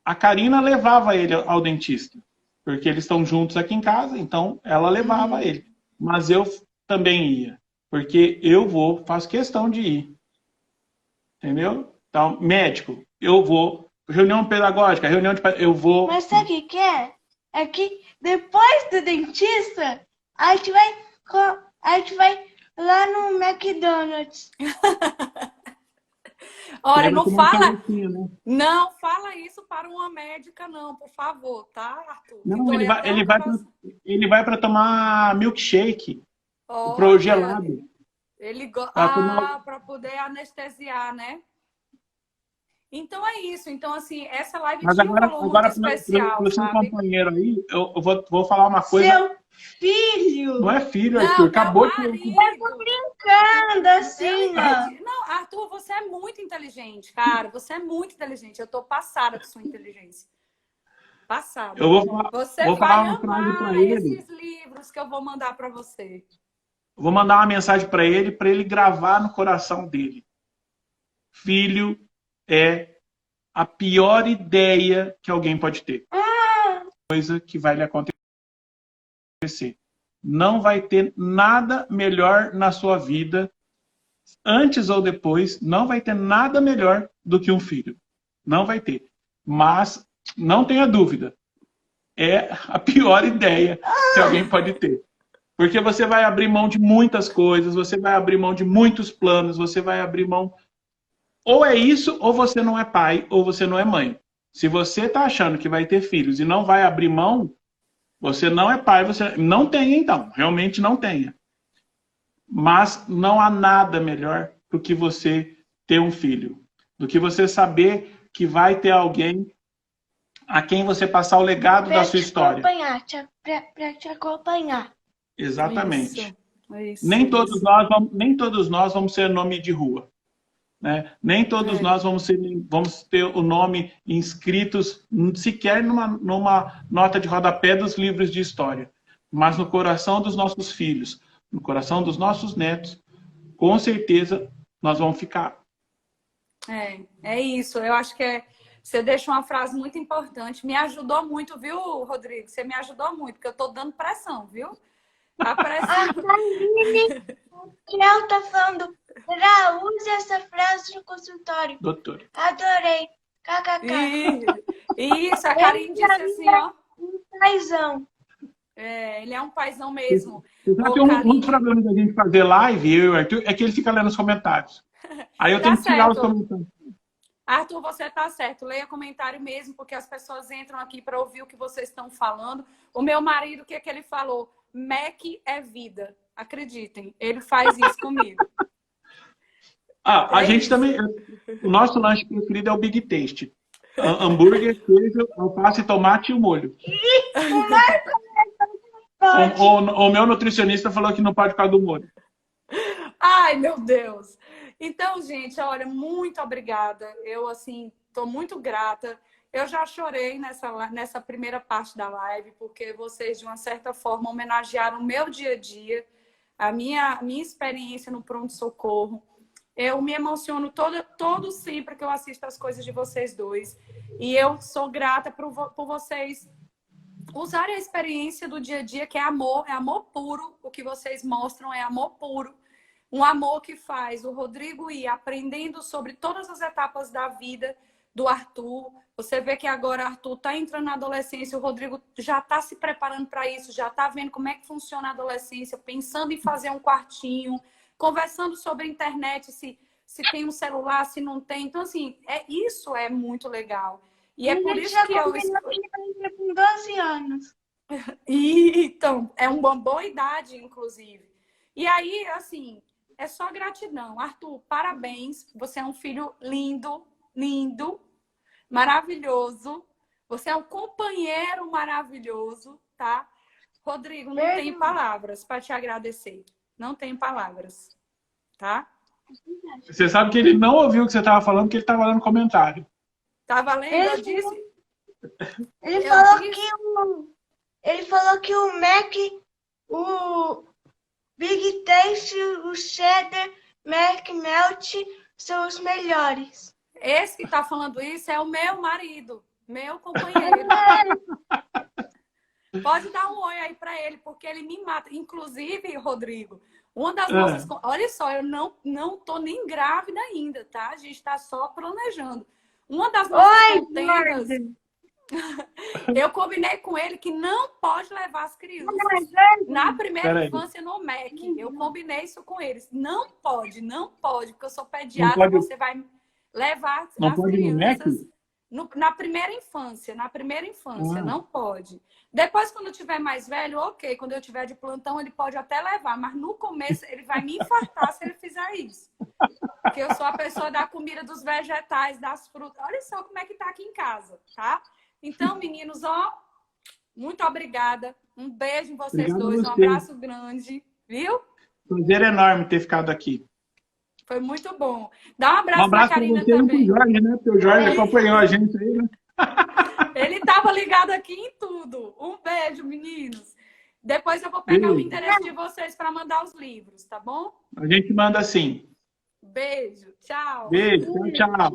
A Karina levava ele ao dentista, porque eles estão juntos aqui em casa, então ela levava ele. Mas eu também ia, porque faço questão de ir. Entendeu? Então, médico, eu vou. Reunião pedagógica, eu vou. Mas sabe o que é? É que depois do dentista, a gente vai lá no McDonald's. Olha, não fala, né? não fala isso para uma médica, não, por favor, tá, Arthur? Não, ele vai para tomar milkshake, Olha, pro gelado. Ele para poder anestesiar, né? Então é isso. Então, assim, essa live Mas tinha um valor muito especial, pro seu sabe? companheiro aí, eu vou falar uma coisa. Seu filho! Não é filho, Não, Arthur. Acabou de. Eu tô brincando assim, ó. Não, Arthur, você é muito inteligente, cara. Você é muito inteligente. Eu tô passada com sua inteligência. Passada. Eu Você vou vai falar uma frase amar para ele. esses livros que eu vou mandar para você. Vou mandar uma mensagem para ele gravar no coração dele. Filho é a pior ideia que alguém pode ter. Coisa que vai lhe acontecer. Não vai ter nada melhor na sua vida, antes ou depois, não vai ter nada melhor do que um filho. Não vai ter. Mas, não tenha dúvida, é a pior ideia que alguém pode ter. Porque você vai abrir mão de muitas coisas, você vai abrir mão de muitos planos, você vai abrir mão... Ou é isso, ou você não é pai, ou você não é mãe. Se você está achando que vai ter filhos e não vai abrir mão, você não é pai, você não tenha então, realmente não tenha. Mas não há nada melhor do que você ter um filho, do que você saber que vai ter alguém a quem você passar o legado da sua história. Para te acompanhar. Exatamente. Isso, nem todos nós vamos ser nome de rua. Né? Nem todos nós vamos ter o nome inscritos sequer numa nota de rodapé dos livros de história. Mas no coração dos nossos filhos, no coração dos nossos netos, com certeza nós vamos ficar. É isso. Eu acho que Você deixou uma frase muito importante. Me ajudou muito, viu, Rodrigo? Você me ajudou muito, porque eu tô dando pressão, viu? A pressão. A Karine Kel tá falando, Dra, use essa frase no consultório. Doutor. Adorei. KKK. Isso, a Karine disse assim, ó. Um paizão. Ele é um paizão mesmo. Você sabe que um dos problemas da gente fazer live, eu e o Arthur, é que ele fica lendo os comentários. Aí eu tenho que tirar os comentários. Arthur, você tá certo. Leia comentário mesmo, porque as pessoas entram aqui para ouvir o que vocês estão falando. O meu marido, o que é que ele falou? Mac é vida. Acreditem, ele faz isso comigo. A gente também... O nosso lanche preferido é o Big Taste. Hambúrguer, queijo, alface, tomate e o molho. O meu nutricionista falou que não pode por causa do molho. Ai, meu Deus. Então, gente, olha, muito obrigada. Eu, assim, tô muito grata. Eu já chorei nessa primeira parte da live, porque vocês, de uma certa forma, homenagearam o meu dia a dia, a minha experiência no pronto-socorro. Eu me emociono todo sempre que eu assisto as coisas de vocês dois. E eu sou grata por vocês usarem a experiência do dia a dia, que é amor puro. O que vocês mostram é amor puro. Um amor que faz o Rodrigo ir aprendendo sobre todas as etapas da vida do Arthur. Você vê que agora o Arthur está entrando na adolescência, o Rodrigo já está se preparando para isso, já está vendo como é que funciona a adolescência, pensando em fazer um quartinho, conversando sobre a internet, se tem um celular, se não tem. Então, assim, isso é muito legal. E é por isso que eu... Com 12 anos. Então, é uma boa idade, inclusive. E aí, assim, é só gratidão. Arthur, parabéns. Você é um filho lindo, lindo, maravilhoso. Você é um companheiro maravilhoso, tá? Rodrigo, não tenho palavras para te agradecer. Não tenho palavras, tá? Você sabe que ele não ouviu o que você estava falando, porque ele estava lendo comentário. Tava lendo? Eu disse... Ele falou que o Mac, o Big Taste, o Cheddar, Mac Melt são os melhores. Esse que tá falando isso é o meu marido, meu companheiro. Pode dar um oi aí para ele, porque ele me mata. Inclusive, Rodrigo, uma das nossas... Olha só, eu não tô nem grávida ainda, tá? A gente tá só planejando. Uma das nossas contendas... Eu combinei com ele que não pode levar as crianças na primeira infância no MEC. Eu combinei isso com eles. Não pode, porque eu sou pediatra, você vai levar as crianças na primeira infância, não pode. Depois, quando eu tiver mais velho, ok, quando eu tiver de plantão, ele pode até levar, mas no começo ele vai me infartar se ele fizer isso. Porque eu sou a pessoa da comida dos vegetais, das frutas. Olha só como é que tá aqui em casa, tá? Então, meninos, muito obrigada. Um beijo em vocês dois, um abraço grande, viu? Prazer enorme ter ficado aqui. Foi muito bom. Dá um abraço pra Karina também. Um abraço para você e pro Jorge, né? Porque o Jorge acompanhou a gente aí, né? Ele estava ligado aqui em tudo. Um beijo, meninos. Depois eu vou pegar o endereço de vocês para mandar os livros, tá bom? A gente manda sim. Beijo, tchau. Beijo, tchau.